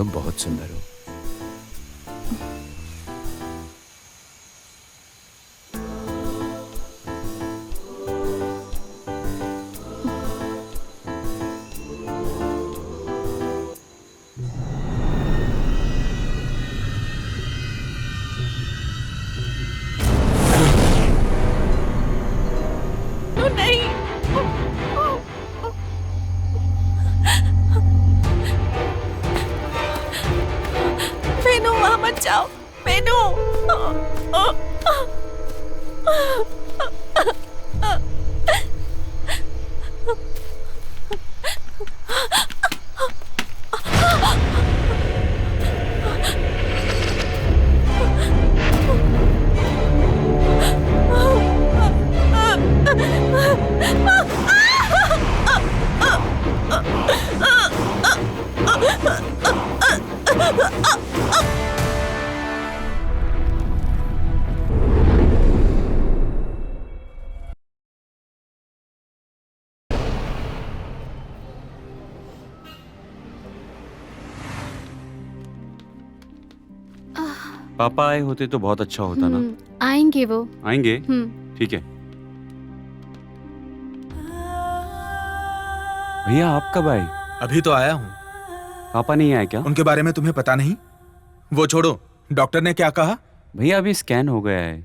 तुम बहुत सुंदर हो। बेनू वहां मत जाओ, बेनू। पापा आए होते तो बहुत अच्छा होता ना। आएंगे वो। आएंगे? ठीक है। भैया आप कब आए? अभी तो आया हूँ। पापा नहीं आए क्या? उनके बारे में तुम्हें पता नहीं? वो छोड़ो, डॉक्टर ने क्या कहा? भैया अभी स्कैन हो गया है,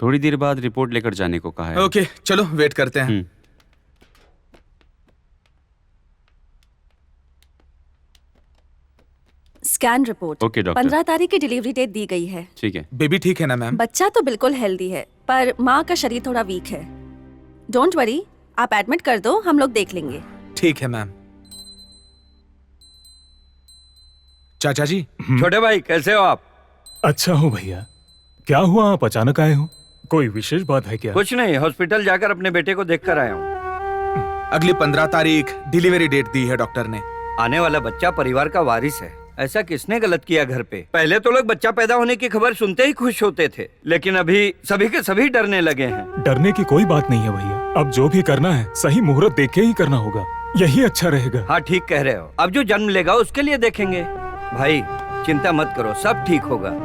थोड़ी देर बाद रिपोर्ट लेकर जाने को कहा है। ओके चलो वेट करते हैं। Scan report. Okay doctor. 15 तारीख की डिलीवरी डेट दी गई है। ठीक है। बेबी ठीक है ना मैम? बच्चा तो बिल्कुल हेल्दी है, पर माँ का शरीर थोड़ा वीक है। डोंट वरी, आप एडमिट कर दो, हम लोग देख लेंगे। ठीक है मैम। चाचा जी। छोटे भाई कैसे हो आप? अच्छा हूँ भैया। क्या हुआ, आप अचानक आए हो? कोई विशेष बात है क्या? कुछ नहीं, हॉस्पिटल जाकर अपने बेटे को देख कर आया हूँ। अगली 15 तारीख डिलीवरी डेट दी है डॉक्टर ने। आने वाला बच्चा परिवार का वारिस है। ऐसा किसने गलत किया घर पे? पहले तो लोग बच्चा पैदा होने की खबर सुनते ही खुश होते थे, लेकिन अभी सभी के सभी डरने लगे हैं। डरने की कोई बात नहीं है भैया। अब जो भी करना है सही मुहूर्त देख के ही करना होगा, यही अच्छा रहेगा। हाँ ठीक कह रहे हो। अब जो जन्म लेगा उसके लिए देखेंगे। भाई चिंता मत करो, सब ठीक होगा।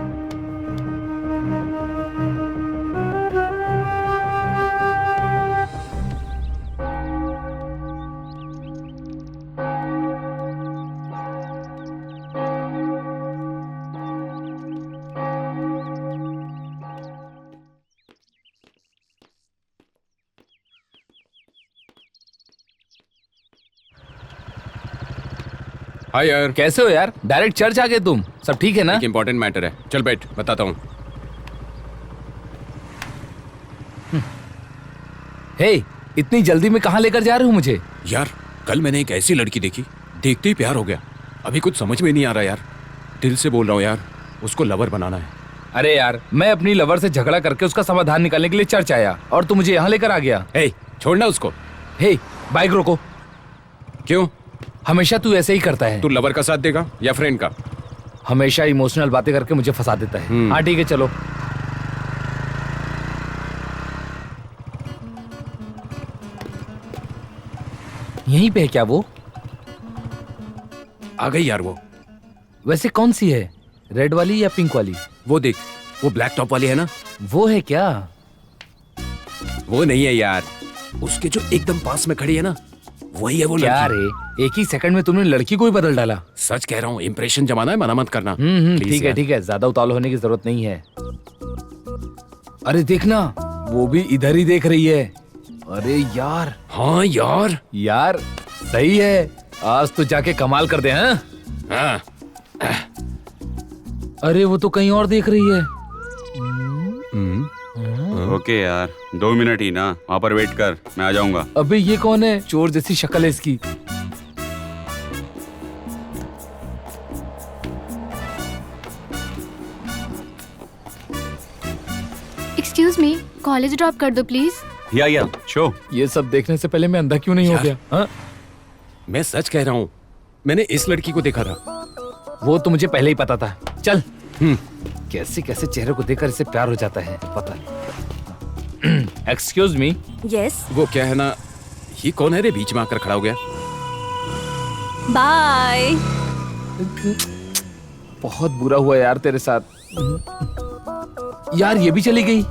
हाय यार, कैसे हो यार? डायरेक्ट चर्च आ गए तुम? सब ठीक है ना? एक इम्पोर्टेंट मैटर है, चल बैठ बताता हूँ। हे, इतनी जल्दी में कहाँ लेकर जा रहे हो मुझे? यार कल मैंने एक ऐसी लड़की देखी, देखते ही प्यार हो गया। अभी कुछ समझ में नहीं आ रहा यार, दिल से बोल रहा हूँ यार, उसको लवर बनाना है। अरे यार, मैं अपनी लवर से झगड़ा करके उसका समाधान निकालने के लिए चर्च आया और तू मुझे यहाँ लेकर आ गया। हे, छोड़ना उसको। हे, बाइक रोको। क्यों? हमेशा तू ऐसे ही करता है। तू लवर का साथ देगा या फ्रेंड का? हमेशा इमोशनल बातें करके मुझे फंसा देता है। हाँ ठीक है चलो। यहीं पे है क्या वो? आ गई यार वो। वैसे कौन सी है, रेड वाली या पिंक वाली? वो देख, वो ब्लैक टॉप वाली है ना। वो है क्या? वो नहीं है यार, उसके जो एकदम पास में खड़ी है ना, वही है वो लड़की। क्या रे, एक ही सेकंड में तुमने लड़की को ही बदल डाला। सच कह रहा हूँ, इंप्रेशन जमाना है, मना मत करना। ठीक है ठीक है, ज्यादा उतावल होने की जरूरत नहीं है। अरे देखना, वो भी इधर ही देख रही है। अरे यार। हाँ यार। यार सही है, आज तो जाके कमाल कर दे। हाँ। अरे वो तो कहीं और देख रही है। ओके यार, 2 मिनट ही ना, वहाँ पर वेट कर, मैं आ जाऊंगा। अबे ये कौन है? चोर जैसी शक्ल है इसकी। एक्सक्यूज मी, कॉलेज ड्रॉप कर दो प्लीज। या शो। ये सब देखने से पहले मैं अंधा क्यों नहीं हो गया? हाँ? मैं सच कह रहा हूँ, मैंने इस लड़की को देखा था। वो तो मुझे पहले ही पता था। चल। कैसे कैसे चेहरे को देखकर इससे प्यार हो जाता है, पता नहीं। Excuse me. यस। वो क्या है ना, ये कौन है रे बीच में आकर खड़ा हो गया? बाय। बहुत बुरा हुआ यार तेरे साथ। यार ये भी चली गई।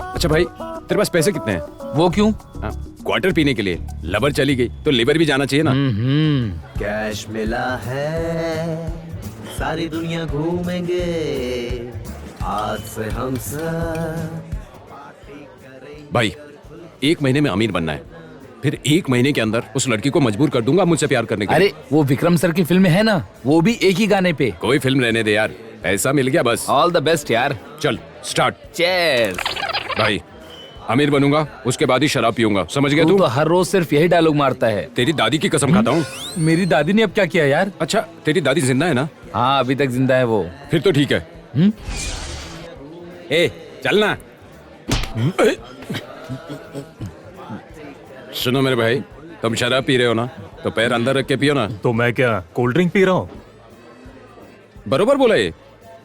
अच्छा भाई, तेरे पास पैसे कितने हैं? वो क्यों? क्वार्टर पीने के लिए। लवर चली गई तो लिवर भी जाना चाहिए ना। कैश मिला है, सारी दुनिया घूमेंगे, आज से हम सब। भाई 1 महीने में अमीर बनना है, फिर 1 महीने के अंदर उस लड़की को मजबूर कर दूंगा मुझसे प्यार करने के लिए। अरे वो विक्रम सर की फिल्म है ना, वो भी एक ही गाने पे। कोई फिल्म रहने दे यार, पैसा मिल गया बस। ऑल द बेस्ट यार। चल स्टार्ट। चेयर्स। भाई अमीर बनूंगा, उसके बाद ही शराब पीऊंगा, समझ गया तू तू? तो हर रोज सिर्फ यही डायलॉग मारता है। तेरी दादी की कसम खाता हूँ। मेरी दादी ने अब क्या किया यार? अच्छा तेरी दादी जिंदा है ना? हाँ अभी तक जिंदा है वो। फिर तो ठीक है। ए चलना। सुनो मेरे भाई, तुम शराब पी रहे हो ना, तो पैर अंदर रख के पियो ना। तो मैं क्या कोल्ड ड्रिंक पी रहा हूँ? बरोबर बोला ये।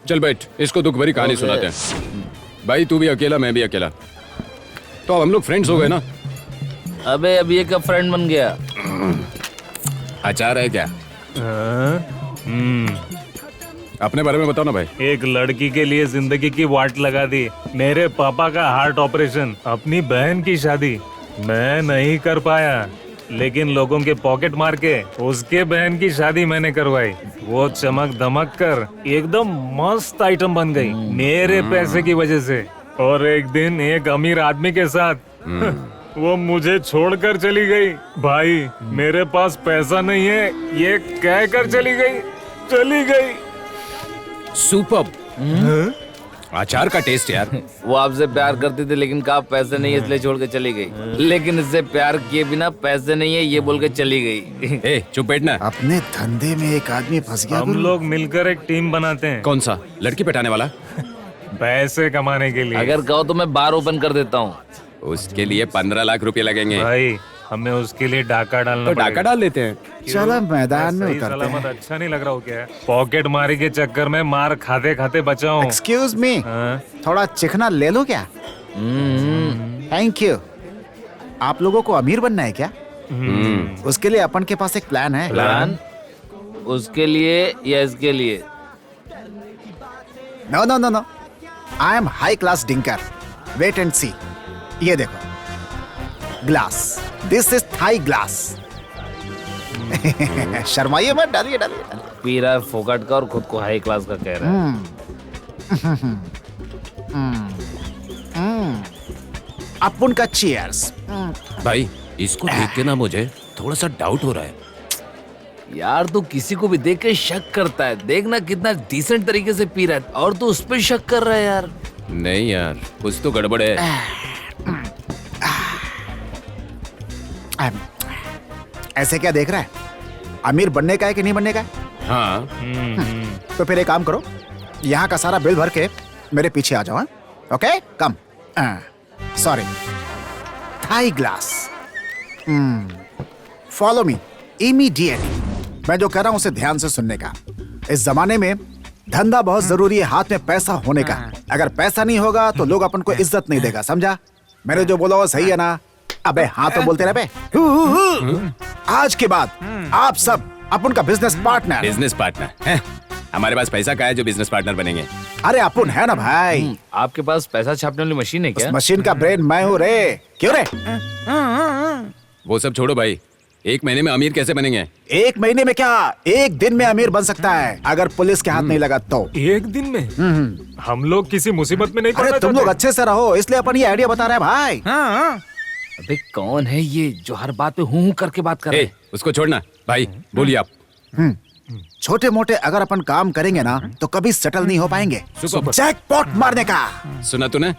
चल बैठ, इसको दुख भरी कहानी सुनाते हैं। भाई तू भी अकेला, मैं भी अकेला, तो अब हम लोग फ्रेंड्स हो गए ना। अबे अब ये कब फ्रेंड बन गया? अचार है क्या? हम्म। अपने बारे में बताओ ना भाई। एक लड़की के लिए जिंदगी की वाट लगा दी। मेरे पापा का हार्ट ऑपरेशन, अपनी बहन की शादी मैं नहीं कर पाया, लेकिन लोगों के पॉकेट मार के उसके बहन की शादी मैंने करवाई। वो चमक धमक कर एकदम मस्त आइटम बन गई मेरे पैसे की वजह से। और एक दिन एक अमीर आदमी के साथ वो मुझे छोड़कर चली गई। भाई मेरे पास पैसा नहीं है ये कह कर चली गई। सुपर्ब। अचार का टेस्ट यार। वो आपसे प्यार करती थी लेकिन कहा पैसे नहीं है इसलिए छोड़ के चली गई, लेकिन इससे प्यार किए बिना पैसे नहीं है ये बोल के चली गई। ए चुप बैठना। अपने धंधे में एक आदमी फंस गया। हम लोग मिलकर एक टीम बनाते हैं। कौन सा? लड़की पटाने वाला? पैसे कमाने के लिए। अगर कहो तो मैं बार ओपन कर देता हूँ। उसके लिए 15 लाख रुपए लगेंगे। भाई हमें उसके लिए डाका डालना तो डाका डाल लेते हैं। चलो मैदान में सही उतरते सलामत। हैं। अच्छा नहीं लग रहा हो क्या? पॉकेट मारी के चक्कर में मार खाते खाते बचा हूँ। एक्सक्यूज मी, हाँ? थोड़ा चिकना ले लो क्या? Thank you. आप लोगों को अमीर बनना है क्या? उसके लिए अपन के पास एक प्लान है। प्लान? उसके लिए या इसके लिए? No no no no, I am high class drinker. Wait and see. ये देखो glass, this is Thai glass. शर्माइए मत, डालिए डालिए। पी रहा है फोकट का और खुद को हाई क्लास का कह रहा है। अपन का चीयर्स। भाई इसको देख के ना मुझे थोड़ा सा डाउट हो रहा है। यार तू किसी को भी देख के शक करता है, देखना कितना डिसेंट तरीके से पी रहा है और तू उस पर शक कर रहा है यार। नहीं यार कुछ तो गड़बड़ है। ऐसे क्या देख रहा है? अमीर बनने का है कि नहीं बनने का है? हाँ तो फिर एक काम करो, यहाँ का सारा बिल भर के मेरे पीछे आ जाओ। हाँ? Okay come. सॉरी, थाई ग्लास। Follow me immediately. मैं जो कह रहा हूँ उसे ध्यान से सुनने का। इस जमाने में धंधा बहुत जरूरी है, हाथ में पैसा होने का। अगर पैसा नहीं होगा तो लोग अपन को इज्जत नहीं देगा, समझा? मैंने जो बोला वो सही है ना? अबे हाँ तो बोलते रहे बे। आज के बाद आप सब अपन का बिजनेस पार्टनर। Business partner? हमारे पास पैसा का है जो बिजनेस पार्टनर बनेंगे? अरे अपन है ना भाई। आपके पास पैसा छापने वाली मशीन है क्या? उस मशीन का ब्रेन मैं हूँ रे। क्यों रे? वो सब छोड़ो भाई, 1 महीने में अमीर कैसे बनेंगे? 1 महीने में क्या, 1 दिन में अमीर बन सकता है अगर पुलिस के हाथ नहीं लगा तो। 1 दिन में? हम लोग किसी मुसीबत में नहीं अरे पड़ना तुम लोग चाहते। अच्छे से रहो इसलिए अपन ये आइडिया बता रहे हैं भाई। अबे कौन है ये जो हर बात पे हूँ करके बात कर रहा है? उसको छोड़ना भाई, बोलिए आप। छोटे मोटे अगर अपन काम करेंगे ना तो कभी सेटल नहीं हो पाएंगे। जैकपॉट मारने का। सुना तूने?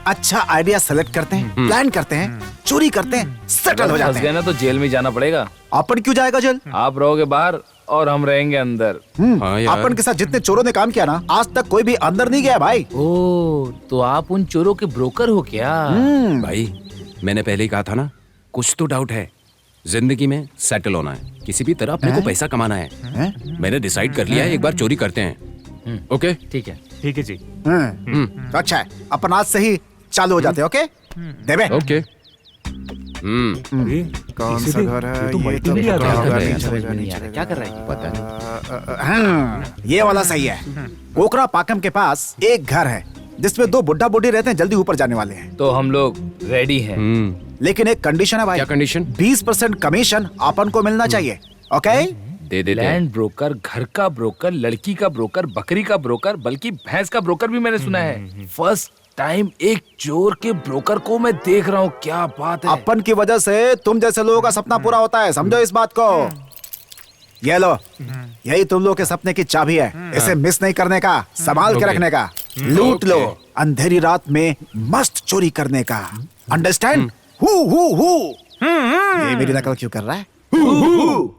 अच्छा आइडिया सेलेक्ट करते हैं, प्लान करते हैं, चोरी करते हैं, सेटल हो फंस जाते गए हैं। ना तो जेल में जाना पड़ेगा। अपन क्यों जाएगा जेल? आप रहोगे बाहर और हम रहेंगे अंदर। हाँ यार। अपन के साथ जितने चोरों ने काम किया ना आज तक कोई भी अंदर नहीं गया भाई। ओ तो आप उन चोरों के ब्रोकर हो क्या? भाई मैंने पहले ही कहा था ना, कुछ तो डाउट है। जिंदगी में सेटल होना है, किसी भी तरह अपने को पैसा कमाना है। मैंने डिसाइड कर लिया है, एक बार चोरी करते हैं। ओके ठीक है। ठीक है जी। तो अच्छा है, अपन आज से ही चालू हो जाते हैं। ओके देवे। ओके। कौन सा घर है? ये तो ये multi तो भी आ पकड़ा गया। होगा, क्या नहीं कर रहा है? चलेगा, नहीं समझ में नहीं आ रहा। चलेगा। क्या कर रहा है? पता नहीं। हाँ, ये वाला सही है। कोकरा पाकम के पास एक घर है जिसमें दो बुढ़ा बुढ़ी रहते हैं, जल्दी ऊपर जाने वाले हैं। तो हम लोग रेडी हैं। लेकिन एक कंडीशन है भाई। क्या कंडीशन? 20% कमीशन अपन को मिलना चाहिए। ओके? दे देते हैं। लैंड ब्रोकर, घर का ब्रोकर, लड़की का ब्रोकर, बकरी का ब्रोकर, बल्कि भैंस का ब्रोकर भी मैंने सुना है। फर्स्ट टाइम एक चोर के ब्रोकर को मैं देख रहा हूँ। क्या बात है। अपन की वजह से तुम जैसे लोगों का सपना पूरा होता है, समझो इस बात को। ये लो, यही तुम लोग के सपने की चाबी है। इसे मिस नहीं करने का, संभाल के Okay. रखने का। लूट लो, अंधेरी रात में मस्त चोरी करने का। अंडरस्टैंड? हु ये मेरी नकल क्यों कर रहा है? हु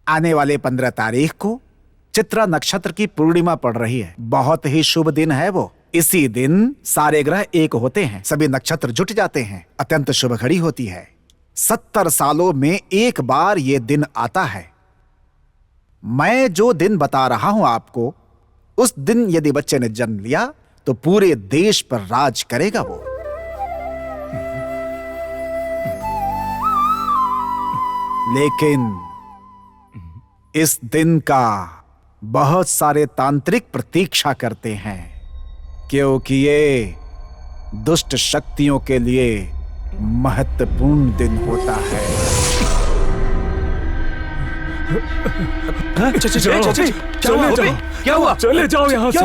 आने वाले 15 तारीख को चित्रा नक्षत्र की पूर्णिमा पड़ रही है। बहुत ही शुभ दिन है वो। इसी दिन सारे ग्रह एक होते हैं, सभी नक्षत्र जुट जाते हैं। अत्यंत शुभ घड़ी होती है। 70 सालों में एक बार ये दिन आता है। मैं जो दिन बता रहा हूं आपको, उस दिन यदि बच्चे ने जन्म लिया तो पूरे देश पर राज करेगा वो। लेकिन इस दिन का बहुत सारे तांत्रिक प्रतीक्षा करते हैं, क्योंकि ये दुष्ट शक्तियों के लिए महत्वपूर्ण दिन होता है। क्या हुआ? चले जाओ यहाँ से।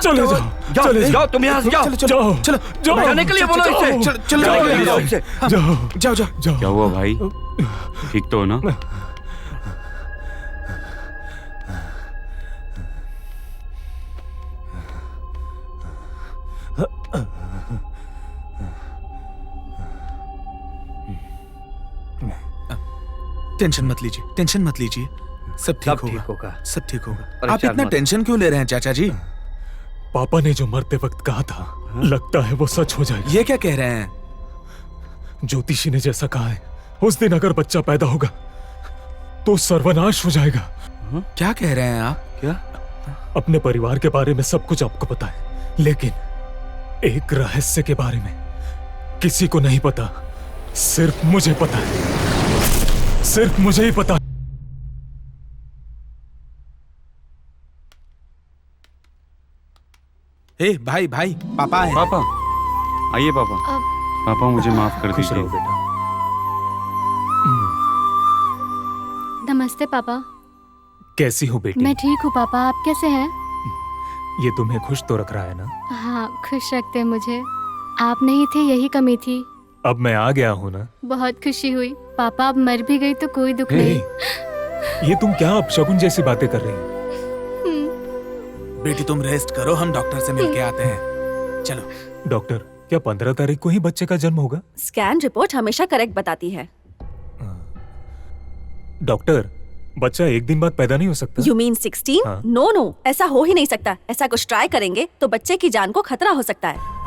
चले जाओ, चले जाओ, तुम यहाँ से जाओ। जाओ, जाओ, जाने के लिए बोलो इसे। जाओ, जाने के लिए बोलो इसे। जाओ, जाओ। क्या हुआ भाई? ठीक तो हो ना? टेंशन मत लीजिए, टेंशन मत लीजिए। सब ठीक होगा, होगा। सब ठीक होगा। परेशान आप इतना मत। टेंशन क्यों ले रहे हैं चाचा जी? पापा ने जो मरते वक्त कहा था, लगता है वो सच हो जाएगा। ये क्या कह रहे हैं? ज्योतिषी ने जैसा कहा है, उस दिन अगर बच्चा पैदा होगा तो सर्वनाश हो जाएगा। क्या कह रहे हैं आप? क्या? अपने परिवार के बारे में सब कुछ आपको पता है, लेकिन एक रहस्य के बारे में किसी को नहीं पता। सिर्फ मुझे पता है, सिर्फ मुझे ही पता। ए भाई भाई, पापा है। पापा आइए। पापा पापा मुझे माफ कर खुश रहो दीजिए। बेटा। नमस्ते पापा। कैसी हो बेटी? मैं ठीक हूँ पापा, आप कैसे हैं? ये तुम्हें खुश तो रख रहा है ना? हाँ, खुश रखते हैं मुझे। आप नहीं थे, यही कमी थी। अब मैं आ गया हूँ ना। बहुत खुशी हुई पापा। अब मर भी गई तो कोई दुख हे, नहीं। ये तुम क्या अपशगुन जैसी बातें कर रही हो? बेटी तुम रेस्ट करो, हम डॉक्टर से मिलके आते हैं। चलो। डॉक्टर, क्या 15 तारीख को ही बच्चे का जन्म होगा? स्कैन रिपोर्ट हमेशा करेक्ट बताती है। डॉक्टर, बच्चा एक दिन बाद पैदा नहीं हो सकता? You mean 16? हाँ। नो नो, ऐसा हो ही नहीं सकता। ऐसा कुछ ट्राई करेंगे तो बच्चे की जान को खतरा हो सकता है।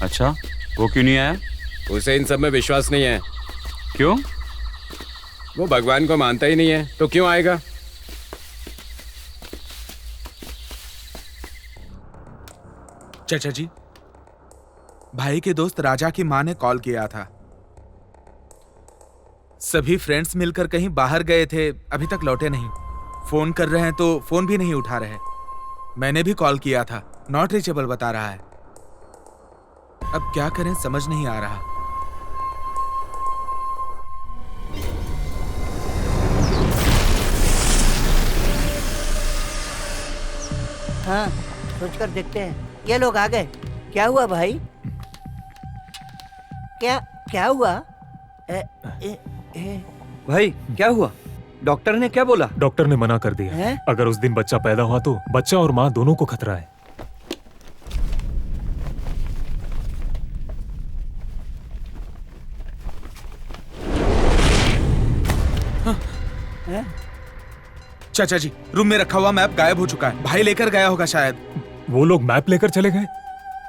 अच्छा, वो क्यों नहीं आया? उसे इन सब में विश्वास नहीं है। क्यों? वो भगवान को मानता ही नहीं है, तो क्यों आएगा? चाचा जी, भाई के दोस्त राजा की माँ ने कॉल किया था। सभी फ्रेंड्स मिलकर कहीं बाहर गए थे, अभी तक लौटे नहीं। फोन कर रहे हैं तो फोन भी नहीं उठा रहे। मैंने भी कॉल किया था, नॉट रीचेबल बता रहा है। अब क्या करें समझ नहीं आ रहा। हाँ, सोच कर देखते हैं। ये लोग आ गए। क्या हुआ भाई? क्या हुआ? भाई क्या हुआ? डॉक्टर ने क्या बोला? डॉक्टर ने मना कर दिया हैं? अगर उस दिन बच्चा पैदा हुआ तो बच्चा और माँ दोनों को खतरा है। चाचा जी, रूम में रखा हुआ मैप गायब हो चुका है। भाई लेकर गया होगा शायद। वो लोग मैप लेकर चले गए?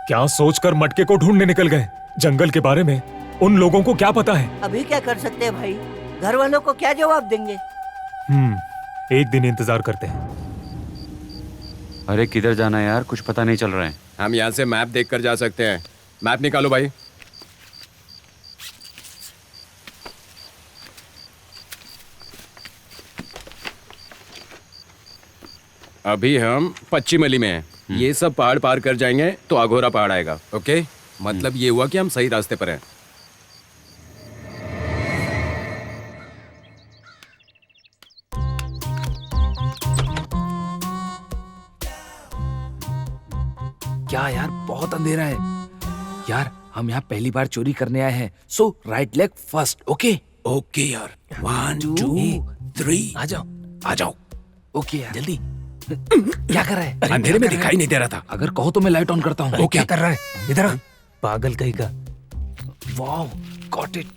क्या सोचकर मटके को ढूंढने निकल गए? जंगल के बारे में उन लोगों को क्या पता है? अभी क्या कर सकते हैं भाई, घर वालों को क्या जवाब देंगे? एक दिन इंतजार करते हैं। अरे किधर जाना है यार, कुछ पता नहीं चल रहा है। हम यहाँ से मैप देख कर जा सकते हैं। मैप निकालो भाई। अभी हम पच्चीमली में हैं। ये सब पहाड़ पार कर जाएंगे तो अघोरा पहाड़ आएगा। ओके, मतलब ये हुआ कि हम सही रास्ते पर हैं। क्या यार, बहुत अंधेरा है यार। हम यहाँ पहली बार चोरी करने आए हैं, so right leg first. Okay okay यार, 1 2 3 आ जाओ। आ जाओ। ओके यार, जल्दी। क्या कर रहा है? अंधेरे में दिखाई नहीं दे रहा था। अगर कहो तो मैं लाइट ऑन करता हूँ। क्या कर रहा है? इधर आ। पागल कहीं का। Wow, got it.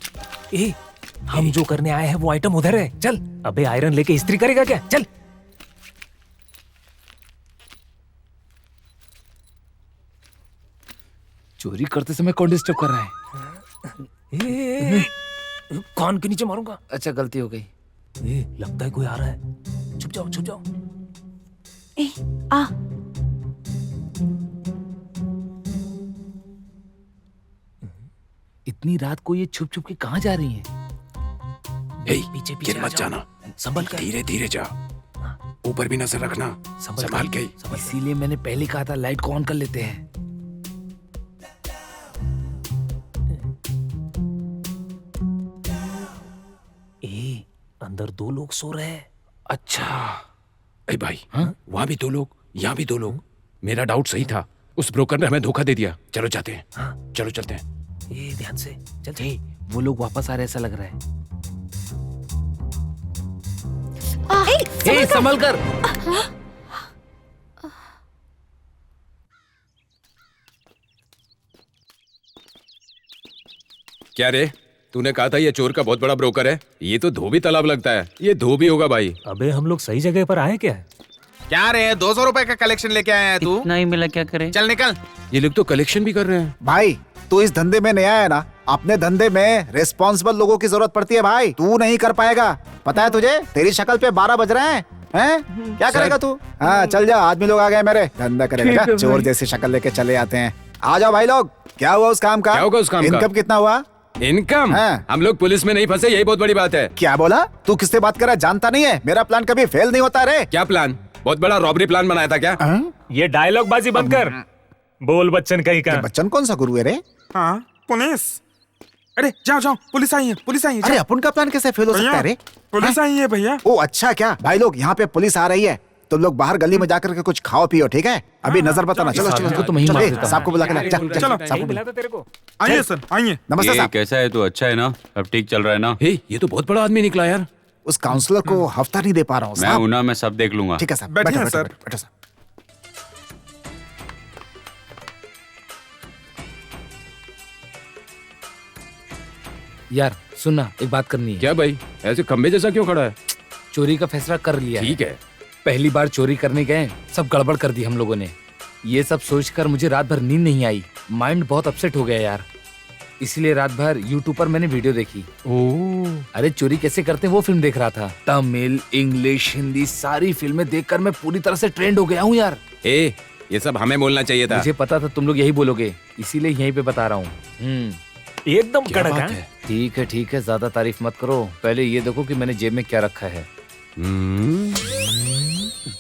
ए, हम जो करने आए हैं वो आइटम उधर है। चल। अबे आयरन लेके इस्त्री करेगा क्या? चल। चोरी करते समय कौन डिस्टर्ब कर रहा है? कान के नीचे मारूंगा। अच्छा, गलती हो गई। लगता है कोई आ रहा है। छुप जाओ, छुप जाओ। आ इतनी रात को ये छुप छुप के कहाँ जा रही हैं? पीछे पीछे गिर मत जाना, संभल कर। धीरे धीरे जा। ऊपर भी नजर रखना, संभाल के। इसीलिए मैंने पहले कहा था लाइट को ऑन कर लेते हैं। अंदर 2 लोग सो रहे हैं। अच्छा। ए भाई, वहाँ भी 2 लोग, यहाँ भी 2 लोग। मेरा डाउट सही था, उस ब्रोकर ने हमें धोखा दे दिया। चलो जाते हैं। चलो चलते हैं। ये ध्यान से चल। वो लोग वापस आ रहे, ऐसा लग रहा है। संभल कर। क्या रे, तूने कहा था ये चोर का बहुत बड़ा ब्रोकर है। ये तो धोबी तालाब लगता है। ये धोबी होगा भाई। अबे हम लोग सही जगह पर आए क्या? क्या रे, 200 रुपए का कलेक्शन लेके आया है तू? इतना ही मिला, क्या करें? चल निकल। ये लोग तो कलेक्शन भी कर रहे हैं। भाई तू इस धंधे में नया है ना, अपने धंधे में रिस्पॉन्सिबल लोगों की जरूरत पड़ती है भाई। तू नहीं कर पाएगा, पता है तुझे? तेरी शक्ल पे 12 बज रहे हैं। क्या करेगा तू? हाँ चल जा, आदमी लोग आ गए मेरे। धंधा करेगा, चोर जैसी शक्ल लेके चले आते हैं। आ जाओ भाई लोग। क्या हुआ उस काम का? क्या होगा उस काम का? इनकम कितना हुआ? इनकम? हम लोग पुलिस में नहीं फंसे, यही बहुत बड़ी बात है। क्या बोला? तू किससे बात कर रहा है? जानता नहीं है मेरा प्लान कभी फेल नहीं होता रे। क्या प्लान? बहुत बड़ा रॉबरी प्लान बनाया था क्या? ये डायलॉग बाजी बंद कर। बोल बच्चन कहीं का। बच्चन कौन सा गुरु है रे? हाँ, पुलिस। अरे जाओ जाओ, पुलिस आई है, पुलिस आई है। अरे अपन का प्लान कैसे फेल हो सकता है रे? पुलिस आई है भैया। ओ अच्छा, क्या भाई लोग, यहाँ पे पुलिस आ रही है। तुम लोग बाहर गली में जाकर के कुछ खाओ पियो, ठीक है? अभी नजर बताना। चलो चलो तो मैं ही मार देता हूँ। साहब को बुला के ला। चलो यही मिला था तेरे को। आइए सर, आइए। नमस्ते ये साहब। कैसा है तू? अच्छा है ना? अब ठीक चल रहा है ना? ये तो बहुत बड़ा आदमी निकला यार। उस काउंसलर को हफ्ता नहीं दे पा रहा हूँ मैं साहब। हूं ना, मैं सब देख लूंगा। ठीक है साहब, बैठिए बैठो, सर। बैठो, बैठो साहब। यार सुनना, एक बात करनी है। क्या भाई, ऐसे खंबे जैसा क्यों खड़ा है? चोरी का फैसला कर लिया ठीक है। पहली बार चोरी करने गए, सब गड़बड़ कर दी हम लोगों ने। ये सब सोचकर मुझे रात भर नींद नहीं आई। माइंड बहुत अपसेट हो गया यार। इसलिए रात भर यूट्यूब पर मैंने वीडियो देखी। अरे चोरी कैसे करते हैं वो फिल्म देख रहा था। तमिल, इंग्लिश, हिंदी सारी फिल्में देखकर मैं पूरी तरह से ट्रेंड हो गया हूँ यार। ये सब हमें बोलना चाहिए था। मुझे पता था तुम लोग यही बोलोगे, इसीलिए यहीं पे बता रहा हूँ। एकदम कड़क है। ठीक है ठीक है, ज्यादा तारीफ मत करो। पहले ये देखो कि मैंने जेब में क्या रखा है।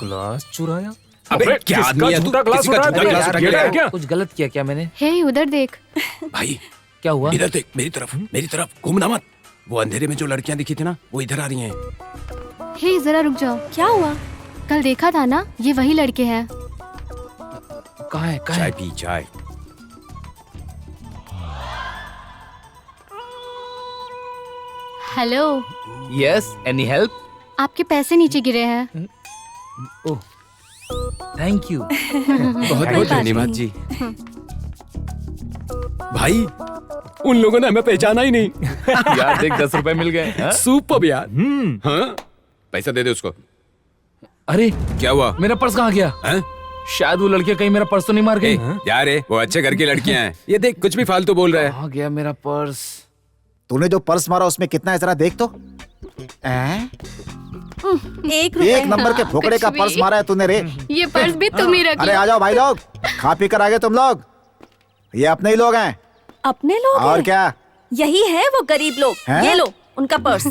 ग्लास चुराया? अबे क्या आदमी है तू? झूठा ग्लास किसी का उठा झूठा दिया ग्लास यार, उठा के लाया क्या? कुछ गलत किया क्या मैंने? हे उधर देख। भाई क्या हुआ? इधर देख, मेरी तरफ, मेरी तरफ। घूमना मत। वो अंधेरे में जो लड़कियां दिखी थी ना, वो इधर आ रही हैं। हे जरा रुक जाओ। क्या हुआ? कल देखा था ना, ये वही लड़के हैं। कहाँ है? कहाँ चाय है? पी, चाय। हेलो। Yes, any help? आपके पैसे नीचे गिरे हैं। ओह, थैंक यू। बहुत बहुत धन्यवाद जी। भाई उन लोगों ने हमें पहचाना ही नहीं। यार देख, 10 रुपए मिल गए। सुपर यार। हाँ, पैसा दे दे उसको। अरे क्या हुआ? मेरा पर्स कहाँ गया? शायद वो लड़कियां कहीं मेरा पर्स तो नहीं मार गई। यार वो अच्छे घर की लड़कियां हैं। ये देख, कुछ भी फालतू बोल रहा है। कहाँ गया मेरा पर्स? तूने जो पर्स मारा उसमें कितना है जरा देख तो। ₹1। एक नंबर के फोकड़े का कुछ भी। पर्स मारा है तूने रे। ये पर्स भी तुम ही रखी अरे आ जाओ भाई लोग, खा पी कर आगे तुम लोग। ये अपने ही लोग हैं। अपने लोग और हैं? क्या? यही है वो गरीब लोग। हैं? ये लो उनका पर्स।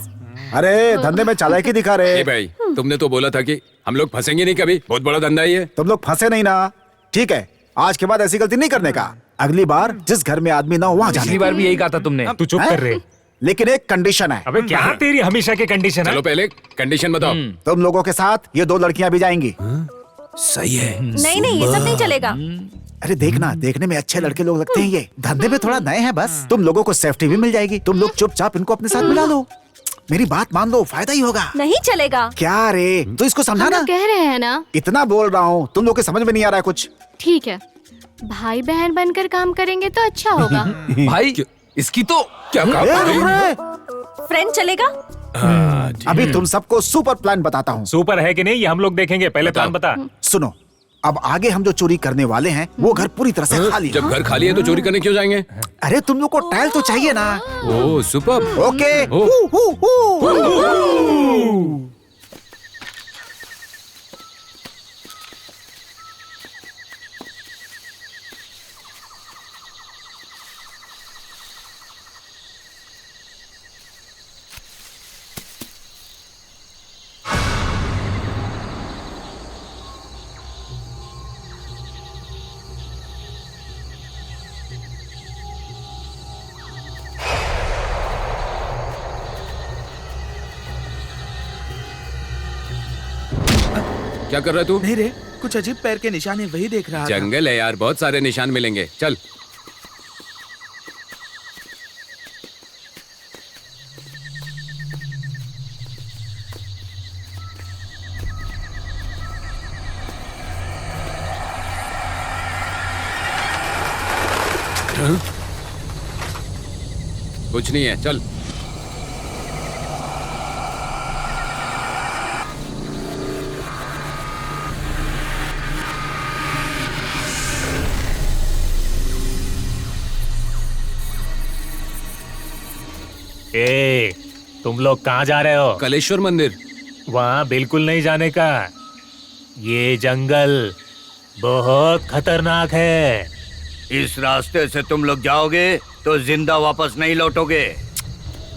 अरे धंधे में चालाकी दिखा रहे। ए भाई, तुमने तो बोला था कि हम लोग फंसेंगे नहीं कभी, बहुत बड़ा धंधा है ये। तुम लोग फंसे नहीं ना? ठीक है, आज के बाद ऐसी गलती नहीं करने का। अगली बार जिस घर में आदमी ना हो वहाँ जाने पिछली बार भी यही कहा था तुमने। तू चुप कर रे। लेकिन एक कंडीशन है। अबे क्या तेरी हमेशा की कंडीशन है? चलो पहले कंडीशन बताओ। तुम लोगों के साथ ये 2 लड़कियां भी जाएंगी। सही है। नहीं नहीं, ये सब नहीं चलेगा। अरे देखना, देखने में अच्छे लड़के लोग लगते हैं ये। धंधे में थोड़ा नए हैं बस। तुम लोगों को सेफ्टी भी मिल जाएगी। तुम लोग चुपचाप इनको अपने साथ मिला लो। मेरी बात मान लो, फायदा ही होगा। नहीं चलेगा। क्या रे, तो इसको हम समझाना। लोग कह रहे हैं ना। इतना बोल रहा हूँ, तुम लोग के समझ में नहीं आ रहा है कुछ। ठीक है, भाई बहन बनकर काम करेंगे तो अच्छा होगा। भाई इसकी तो क्या फ्रेंड चलेगा? अभी तुम सबको सुपर प्लान बताता हूँ। सुपर है कि नहीं ये हम लोग देखेंगे, पहले प्लान बता। सुनो, अब आगे हम जो चोरी करने वाले हैं वो घर पूरी तरह से खाली है। जब घर खाली है तो चोरी करने क्यों जाएंगे? अरे तुम लोग को टाइल तो चाहिए ना। ओह सुपर। ओके। क्या कर रहा है तू? नहीं रे, कुछ अजीब पैर के निशान है, वही देख रहा था। जंगल है यार, बहुत सारे निशान मिलेंगे। चल। कुछ नहीं है, चल। ए, तुम लोग कहाँ जा रहे हो? कलेश्वर मंदिर। वहाँ बिल्कुल नहीं जाने का। ये जंगल बहुत खतरनाक है। इस रास्ते से तुम लोग जाओगे तो जिंदा वापस नहीं लौटोगे।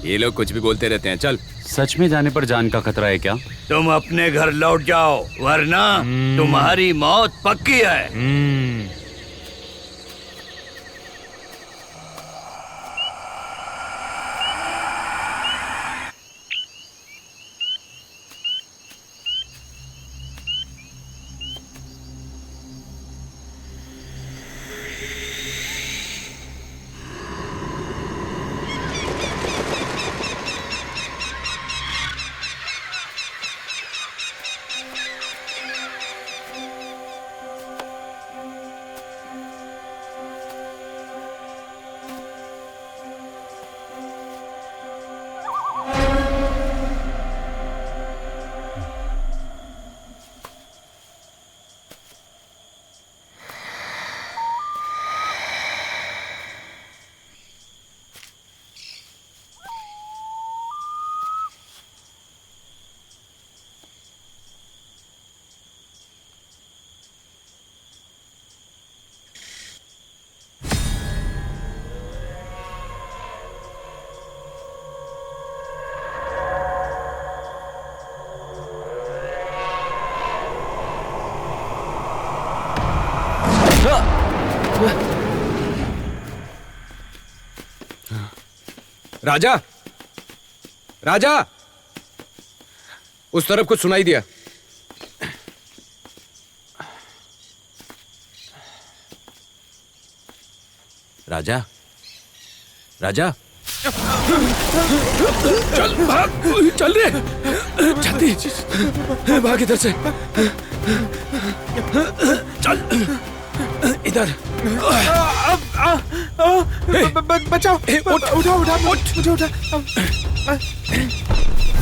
ये लोग कुछ भी बोलते रहते हैं। चल। सच में जाने पर जान का खतरा है क्या? तुम अपने घर लौट जाओ, वरना तुम्हारी मौत पक्की है। राजा, राजा, उस तरफ कुछ सुनाई दिया। राजा, राजा, चल भाग, चल रे, जल्दी भाग इधर से, चल इधर। बचाओ, उठा उठा मुझे उठा,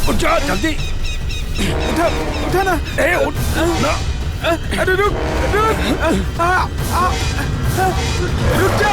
उठ जा जल्दी, उठा ना, उठ ना, अरे रुक रुक जा।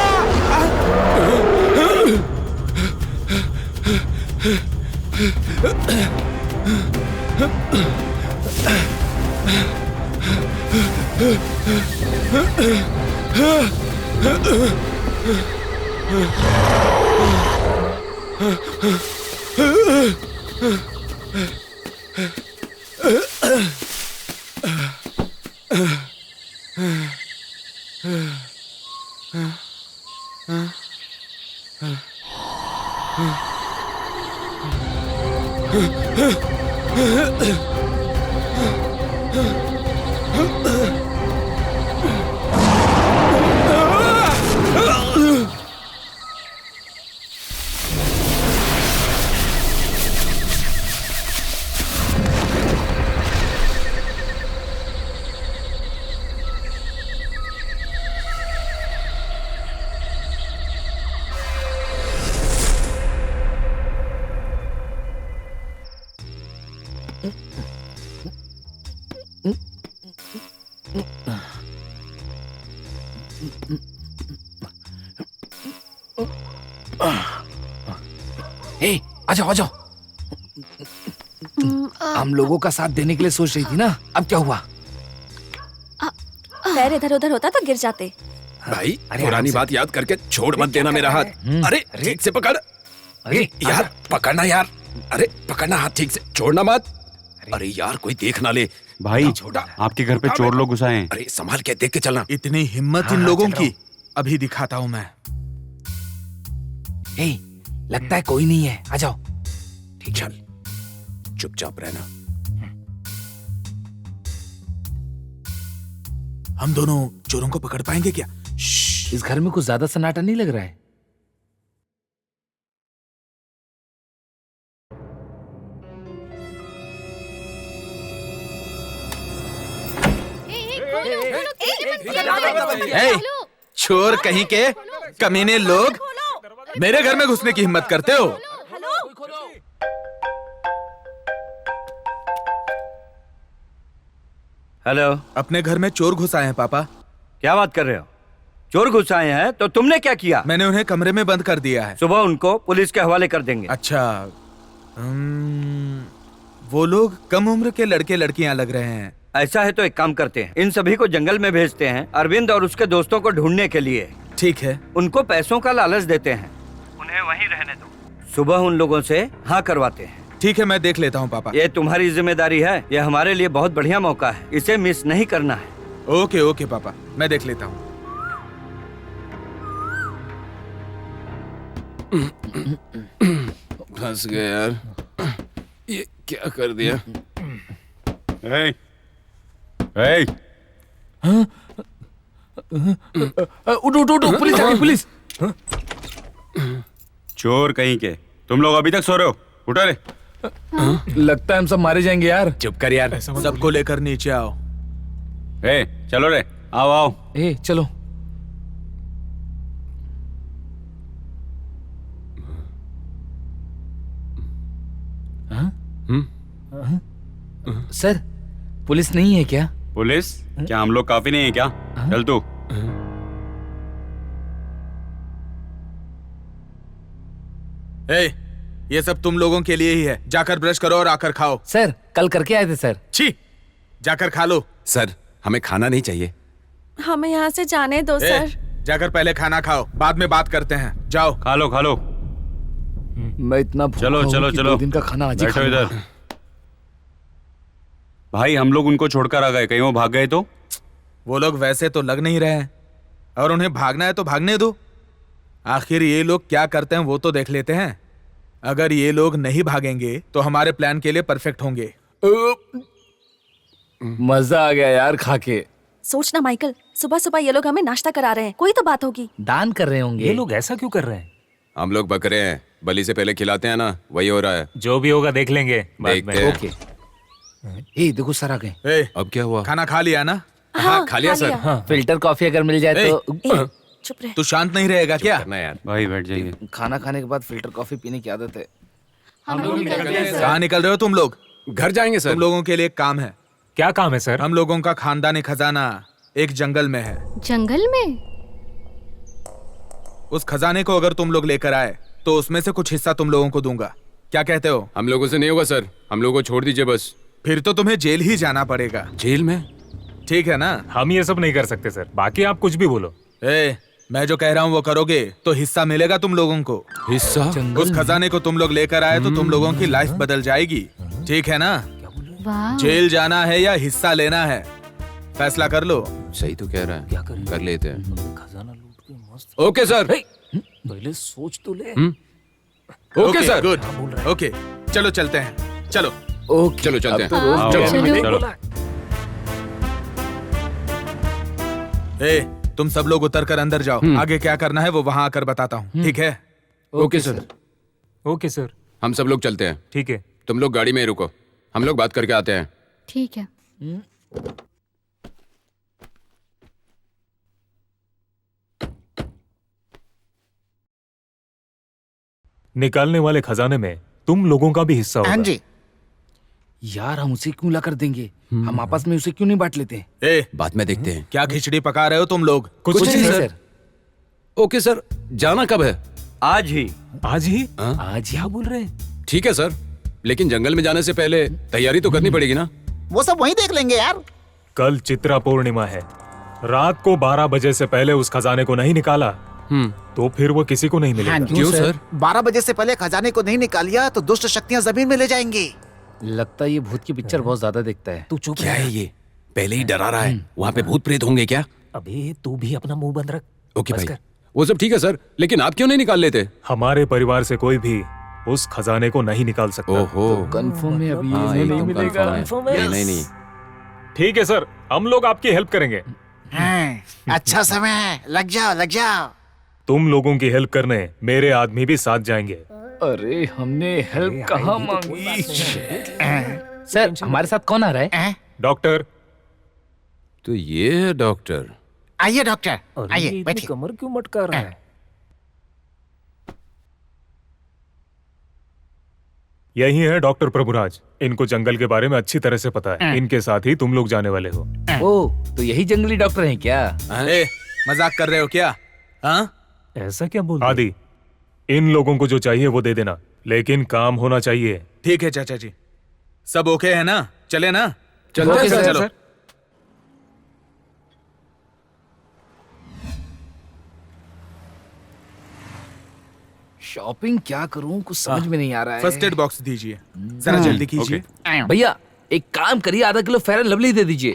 ए, आ जाओ आ जाओ। हम लोगों का साथ देने के लिए सोच रही थी ना, अब क्या हुआ? पैर इधर उधर होता तो गिर जाते। भाई पुरानी बात याद करके छोड़ मत देना मेरा हाथ। अरे ठीक से पकड़। अरे यार पकड़ना यार। अरे पकड़ना हाथ ठीक से, छोड़ना मत। अरे यार कोई देख ना ले। भाई आपके घर पे चोर लोग घुस आए हैं। अरे संभाल के देख के चलना। इतनी हिम्मत इन लोगों की, अभी दिखाता हूँ मैं। ए, लगता है कोई नहीं है, आ जाओ। ठीक चल, चुपचाप रहना। हम दोनों चोरों को पकड़ पाएंगे क्या? इस घर में कुछ ज्यादा सन्नाटा नहीं लग रहा है। चोर कहीं के कमीने लोग मेरे घर में घुसने की हिम्मत करते हो? हेलो। अपने घर में चोर घुस आए हैं पापा। क्या बात कर रहे हो? चोर घुस आए हैं तो तुमने क्या किया? मैंने उन्हें कमरे में बंद कर दिया है। सुबह उनको पुलिस के हवाले कर देंगे। अच्छा, वो लोग कम उम्र के लड़के लड़कियां लग रहे हैं। ऐसा है तो एक काम करते हैं, इन सभी को जंगल में भेजते हैं अरविंद और उसके दोस्तों को ढूंढने के लिए। ठीक है। उनको पैसों का लालच देते हैं, उन्हें वहीं रहने दो। सुबह उन लोगों से हाँ करवाते हैं। ठीक है, मैं देख लेता हूँ पापा। ये तुम्हारी जिम्मेदारी है, ये हमारे लिए बहुत बढ़िया मौका है, इसे मिस नहीं करना है। ओके ओके पापा, मैं देख लेता हूँ। फंस गए यार, ये क्या कर दिया? उठो उठो उठो, पुलिस आ गई, पुलिस। चोर कहीं के, तुम लोग अभी तक सो रहे हो? उठो रे। लगता है हम सब मारे जाएंगे यार। चुप कर यार। सबको लेकर नीचे आओ। चलो रे, आओ आओ। चलो। सर, पुलिस नहीं है क्या? पुलिस? क्या हम लोग काफी नहीं है क्या? चल तू। ये सब तुम लोगों के लिए ही है। जाकर ब्रश करो और आकर खाओ। सर, कल करके आए थे सर। छी, जाकर खा लो। सर, हमें खाना नहीं चाहिए। हमें यहाँ से जाने दो सर। जाकर पहले खाना खाओ, बाद में बात करते हैं। जाओ खा लो खा लो। मैं इतना भूखा चलो हूं चलो कि चलो, 2 दिन का खाना आज ही बैठो खा लूंगा। इधर। भाई हम लोग उनको छोड़कर आ गए, कहीं वो भाग गए तो? वो लोग वैसे तो लग नहीं रहे हैं, और उन्हें भागना है तो भागने दो। आखिर ये लोग क्या करते हैं वो तो देख लेते हैं। अगर ये लोग नहीं भागेंगे तो हमारे प्लान के लिए परफेक्ट होंगे। मजा आ गया यार खा के। सोचना माइकल, सुबह सुबह ये लोग हमें नाश्ता करा रहे हैं, कोई तो बात होगी। दान कर रहे होंगे। ये लोग ऐसा क्यों कर रहे हैं? हम लोग बकरे हैं, बलि से पहले खिलाते हैं ना, वही हो रहा है। जो भी होगा देख लेंगे बाद में। देखते ए, देखो सर आ गए। अब क्या हुआ? खाना खा लिया ना? हाँ, खा लिया सर। हाँ, फिल्टर कॉफी अगर मिल जाए तो। चुप रहे। तू शांत नहीं रहेगा क्या? करना यार। भाई बैठ जाइए। खाना खाने के बाद फिल्टर कॉफी पीने की आदत है। कहाँ निकल रहे हो तुम लोग? घर जाएंगे सर। तुम लोगों के लिए एक काम है। क्या काम है सर? हम लोगों का खानदानी खजाना एक जंगल में है। जंगल में? उस खजाने को अगर तुम लोग लेकर आए तो उसमें से कुछ हिस्सा तुम लोगों को दूंगा। क्या कहते हो? हम लोगों से नहीं होगा सर, हम लोगों को छोड़ दीजिए बस। फिर तो तुम्हें जेल ही जाना पड़ेगा। जेल में? ठीक है ना? हम ये सब नहीं कर सकते सर, बाकी आप कुछ भी बोलो। मैं जो कह रहा हूँ वो करोगे तो हिस्सा मिलेगा तुम लोगों को। हिस्सा? उस खजाने को तुम लोग लेकर आए तो तुम लोगों की लाइफ बदल जाएगी। ठीक है ना? जेल जाना है या हिस्सा लेना है, फैसला कर लो। सही तो कह रहा है, कर लेते हैं। खजाना लूट के मस्त। Okay sir. पहले सोच तो ले। Okay sir. गुड। ओके चलो चलते हैं। चलो ओके चलो चलते हैं। तुम सब लोग उतर कर अंदर जाओ। आगे क्या करना है वो वहां आकर बताता हूँ। ठीक है? Okay sir. Okay sir. हम सब लोग चलते हैं। ठीक है। तुम लोग गाड़ी में ही रुको, हम लोग बात करके आते हैं। ठीक है। निकालने वाले खजाने में तुम लोगों का भी हिस्सा होगा। हाँ जी। यार हम उसे क्यों ला कर देंगे, हम आपस में उसे क्यों नहीं बांट लेते? बाद में देखते हैं। क्या खिचड़ी पका रहे हो तुम लोग? कुछ नहीं सर। Okay sir. जाना कब है? आज ही। आज ही? आज क्या बोल रहे हैं? ठीक है सर, लेकिन जंगल में जाने से पहले तैयारी तो करनी पड़ेगी ना। वो सब वहीं देख लेंगे यार। कल चित्रा पूर्णिमा है। रात को 12 बजे से पहले उस खजाने को नहीं निकाला तो फिर वो किसी को नहीं मिलेगा। हाँ, क्यों सर? 12 बजे से पहले खजाने को नहीं निकालिया तो दुष्ट शक्तियां जमीन में ले जाएंगी। लगता है ये भूत की पिक्चर बहुत ज्यादा देखता है। तू चुप। क्या है ये? पहले ही डरा रहा है। वहाँ पे भूत प्रेत होंगे क्या? अबे तू भी अपना मुंह बंद रख। ओके भाई, वो सब ठीक है सर, लेकिन आप क्यों नहीं निकाल लेते? हमारे परिवार से कोई भी उस खजाने को नहीं निकाल सकता। ओहो, कंफर्म है अभी हाँ, ये एकदम नहीं मिलेगा। कंफर्म है। नहीं। ठीक है सर, हम लोग आपकी हेल्प करेंगे। अच्छा समय है, लग जाओ। तुम लोगों की हेल्प करने मेरे आदमी भी साथ जाएंगे। अरे हमने हेल्प कहाँ मांगी? सर हमारे साथ कौन आ रहा है? डॉक्टर। तो ये है डॉक्टर। आइए डॉक्टर, आइए बैठिए। कमर क्यों मटका रहा है? यही है डॉक्टर प्रभुराज। इनको जंगल के बारे में अच्छी तरह से पता है। इनके साथ ही तुम लोग जाने वाले हो। ओ, तो यही जंगली डॉक्टर हैं क्या? मजाक कर रहे हो क्या? हाँ? ऐसा क्या बोल? आदि, इन लोगों को जो चाहिए वो दे देना, लेकिन काम होना चाहिए। ठीक है चाचा जी, सब ओके है ना? चले ना? चलो। शॉपिंग क्या करूं, कुछ समझ में नहीं आ रहा है। फर्स्ट एड बॉक्स दीजिए, जरा जल्दी कीजिए। भैया एक काम करिए, आधा किलो फेयर एंड लवली दे दीजिए।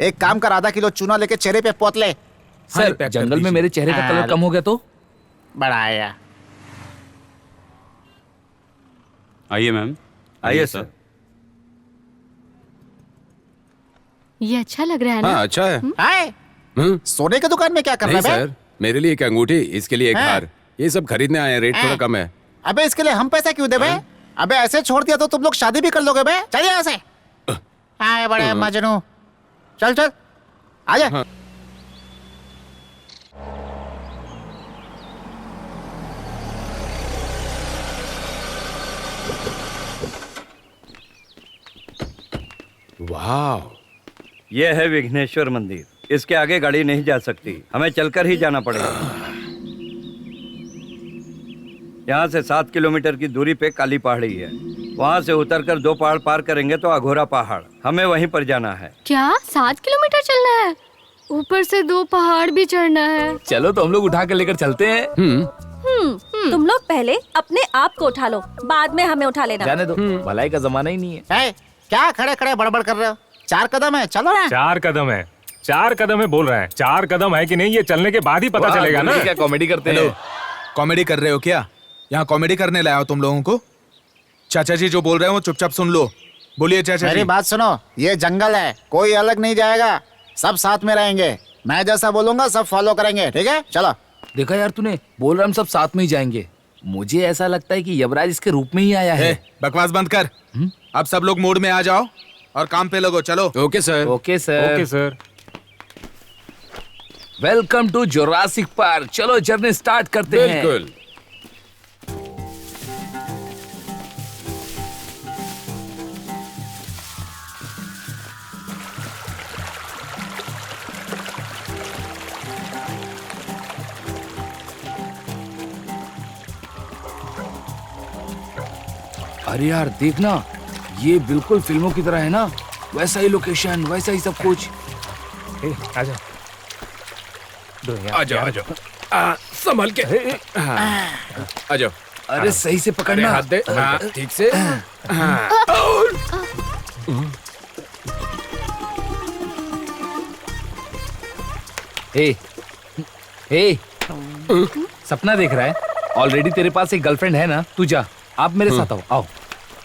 एक काम कर, आधा किलो चूना लेके चेहरे पे पोत ले। सर जंगल में मेरे चेहरे का कलर कम हो गया तो? बढ़ाया। आइए मैम। आइए सर। ये अच्छा लग रहा है ना? हाँ अच्छा है। आए सोने की दुकान में क्या कर रहा नहीं है? सर, मेरे लिए एक अंगूठी, इसके लिए एक हार। ये सब खरीदने आए हैं, रेट थोड़ा कम है। अबे इसके लिए हम पैसा क्यों दे बे? अबे ऐसे छोड़ दिया तो तुम लोग शादी भी कर लोगे बे। चल यहाँ से। आए बड़े मजनू, चल आजा। वाह, यह है विघ्नेश्वर मंदिर। इसके आगे गाड़ी नहीं जा सकती, हमें चलकर ही जाना पड़ेगा। यहाँ से 7 किलोमीटर की दूरी पे काली पहाड़ी है। वहाँ से उतरकर 2 पहाड़ पार करेंगे तो अघोरा पहाड़। हमें वहीं पर जाना है। क्या 7 किलोमीटर चलना है? ऊपर से 2 पहाड़ भी चढ़ना है। चलो तो हम लोग उठा कर लेकर चलते हैं। तुम लोग पहले अपने आप को उठा लो, बाद में हमें उठा लेना। जाने दो, भलाई का जमाना ही नहीं है। क्या खड़े खड़े बड़बड़ कर रहे हो? 4 कदम है, चलो ना। 4 कदम है, 4 कदम है बोल रहा है। 4 कदम है कि नहीं ये चलने के बाद ही पता चलेगा ना। क्या कॉमेडी करते हैं? कॉमेडी कर रहे हो क्या? यहाँ कॉमेडी करने लाया हो तुम लोगों को? चाचा जी जो बोल रहे हैं वो चुपचाप सुन लो। बोलिए चाचा जी। मेरी बात सुनो, ये जंगल है, कोई अलग नहीं जाएगा, सब साथ में रहेंगे। मैं जैसा बोलूंगा सब फॉलो करेंगे, ठीक है? चलो। देखा यार तूने, बोल रहा हम सब साथ में ही जाएंगे। मुझे ऐसा लगता है कि यमराज इसके रूप में ही आया है। बकवास बंद कर। अब सब लोग मूड में आ जाओ और काम पे लगो। चलो। Okay sir. Okay sir. Okay sir. Welcome to Jurassic Park. चलो जर्नी स्टार्ट करते हैं। बिल्कुल। अरे यार देखना, ये बिल्कुल फिल्मों की तरह है ना, वैसा ही लोकेशन, वैसा ही सब कुछ। आजा आ जाओ संभल के। आ जाओ। अरे सही से पकड़ना। हाथ दे। हाँ, ठीक से। ए, सपना देख रहा है? ऑलरेडी तेरे पास एक गर्लफ्रेंड है ना, तू जा, आप मेरे साथ आओ। आओ,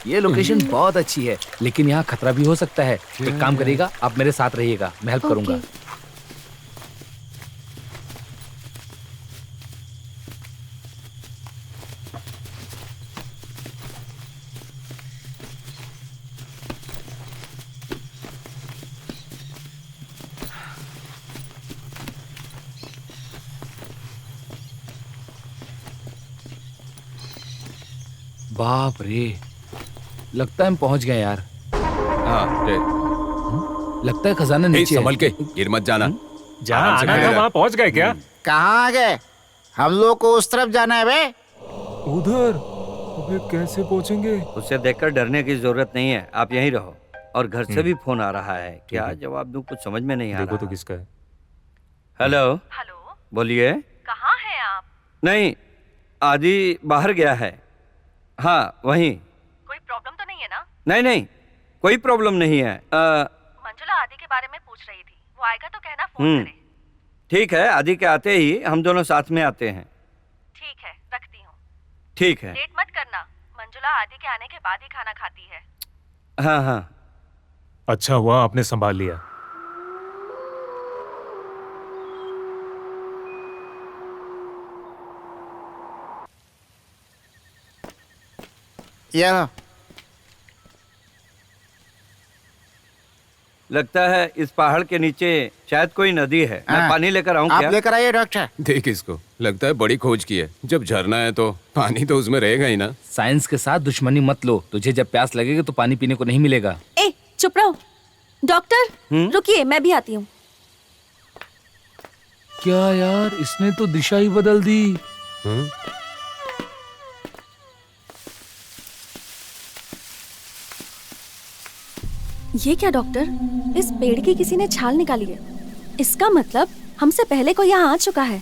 ये लोकेशन बहुत अच्छी है, लेकिन यहाँ खतरा भी हो सकता है। एक काम करिएगा, आप मेरे साथ रहिएगा, मैं हेल्प करूंगा। बाप रे, लगता है हम पहुंच गए यार। हाँ, लगता है खजाना नीचे है। संभल के, गिर मत जाना। जहाँ आना था वहाँ पहुँच गए क्या? कहाँ आ गए? हम लोग को उस तरफ जाना है बे। उधर? अबे कैसे पहुँचेंगे? उससे देखकर डरने की जरूरत नहीं है, आप यहीं रहो। और घर से भी फोन आ रहा है, क्या जवाब दूं कुछ समझ में नहीं आ रहा। देखो तो किसका है। हेलो। हेलो, बोलिए। कहाँ हैं आप? नहीं, आदि बाहर गया है। हाँ, वहीं। कोई प्रॉब्लम तो नहीं है ना? नहीं नहीं, कोई प्रॉब्लम नहीं है। मंजुला आदि के बारे में पूछ रही थी, वो आएगा तो कहना फोन करे। ठीक है, आदि के आते ही हम दोनों साथ में आते हैं। ठीक है, रखती हूँ। ठीक है। लेट मत करना, मंजुला आदि के आने के बाद ही खाना खाती है। हाँ हाँ। अच्छा हुआ आपने संभाल लिया। या लगता है इस पहाड़ के नीचे शायद कोई नदी है। मैं पानी लेकर आऊं क्या? आप लेकर आइए डॉक्टर। देख इसको, लगता है बड़ी खोज की है। जब झरना है तो पानी तो उसमें रहेगा ही ना। साइंस के साथ दुश्मनी मत लो, तुझे जब प्यास लगेगी तो पानी पीने को नहीं मिलेगा। ए, चुप रहो। डॉक्टर, रुकिए, मैं भी आती हूँ। क्या यार, इसने तो दिशा ही बदल दी। ये क्या डॉक्टर, इस पेड़ की किसी ने छाल निकाली है। इसका मतलब हमसे पहले कोई यहाँ आ चुका है।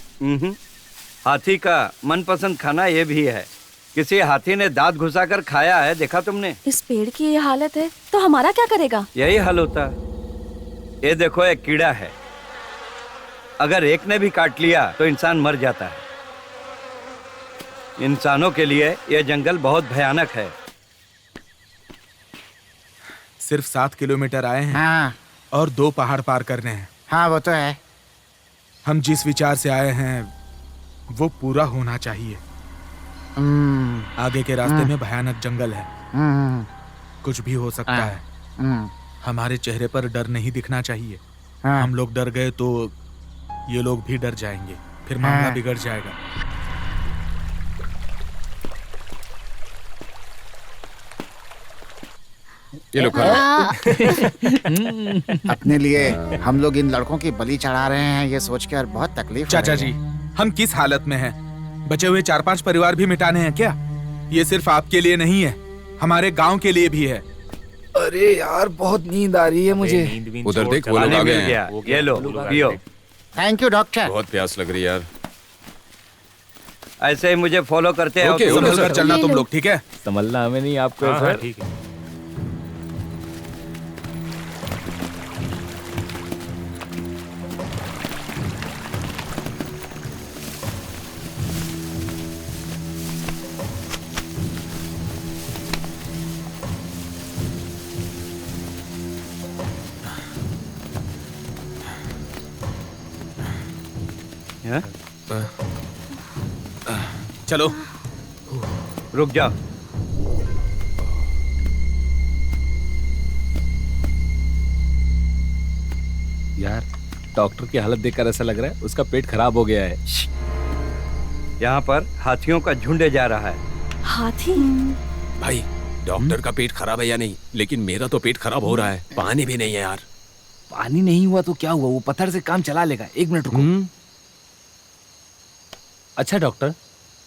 हाथी का मनपसंद खाना ये भी है। किसी हाथी ने दांत घुसाकर खाया है, देखा तुमने? इस पेड़ की ये हालत है तो हमारा क्या करेगा? यही हाल होता है। ये देखो, एक कीड़ा है, अगर एक ने भी काट लिया तो इंसान मर जाता है। इंसानों के लिए यह जंगल बहुत भयानक है। सिर्फ 7 किलोमीटर आए हैं। हाँ। और 2 पहाड़ पार करने हैं। हाँ वो तो है। हम जिस विचार से आए हैं वो पूरा होना चाहिए। आगे के रास्ते में भयानक जंगल है, कुछ भी हो सकता है। हमारे चेहरे पर डर नहीं दिखना चाहिए। हम लोग डर गए तो ये लोग भी डर जाएंगे, फिर मामला बिगड़ जाएगा। ये लो अपने लिए हम लोग इन लड़कों की बलि चढ़ा रहे हैं, ये सोचकर बहुत तकलीफ। चाचा जी, हम किस हालत में हैं? बचे हुए 4-5 परिवार भी मिटाने हैं क्या? ये सिर्फ आपके लिए नहीं है, हमारे गांव के लिए भी है। अरे यार, बहुत नींद आ रही है मुझे। उधर देख, वो लोग आ गए हैं। ये लो, पियो। Thank you doctor. बहुत प्यास लग रही है यार। ऐसे ही मुझे फॉलो करते हैं। ओके, संभल कर चलना तुम लोग, ठीक है? संभलना हमें नहीं, आपको। हाँ, ठीक है। चलो, रुक जाओ। यार, डॉक्टर की हालत देखकर ऐसा लग रहा है उसका पेट खराब हो गया है। यहाँ पर हाथियों का झुंड जा रहा है। हाथी? भाई, डॉक्टर का पेट खराब है या नहीं, लेकिन मेरा तो पेट खराब हो रहा है। पानी भी नहीं है यार। पानी नहीं हुआ तो क्या हुआ, वो पत्थर से काम चला लेगा। 1 मिनट रुको। अच्छा डॉक्टर,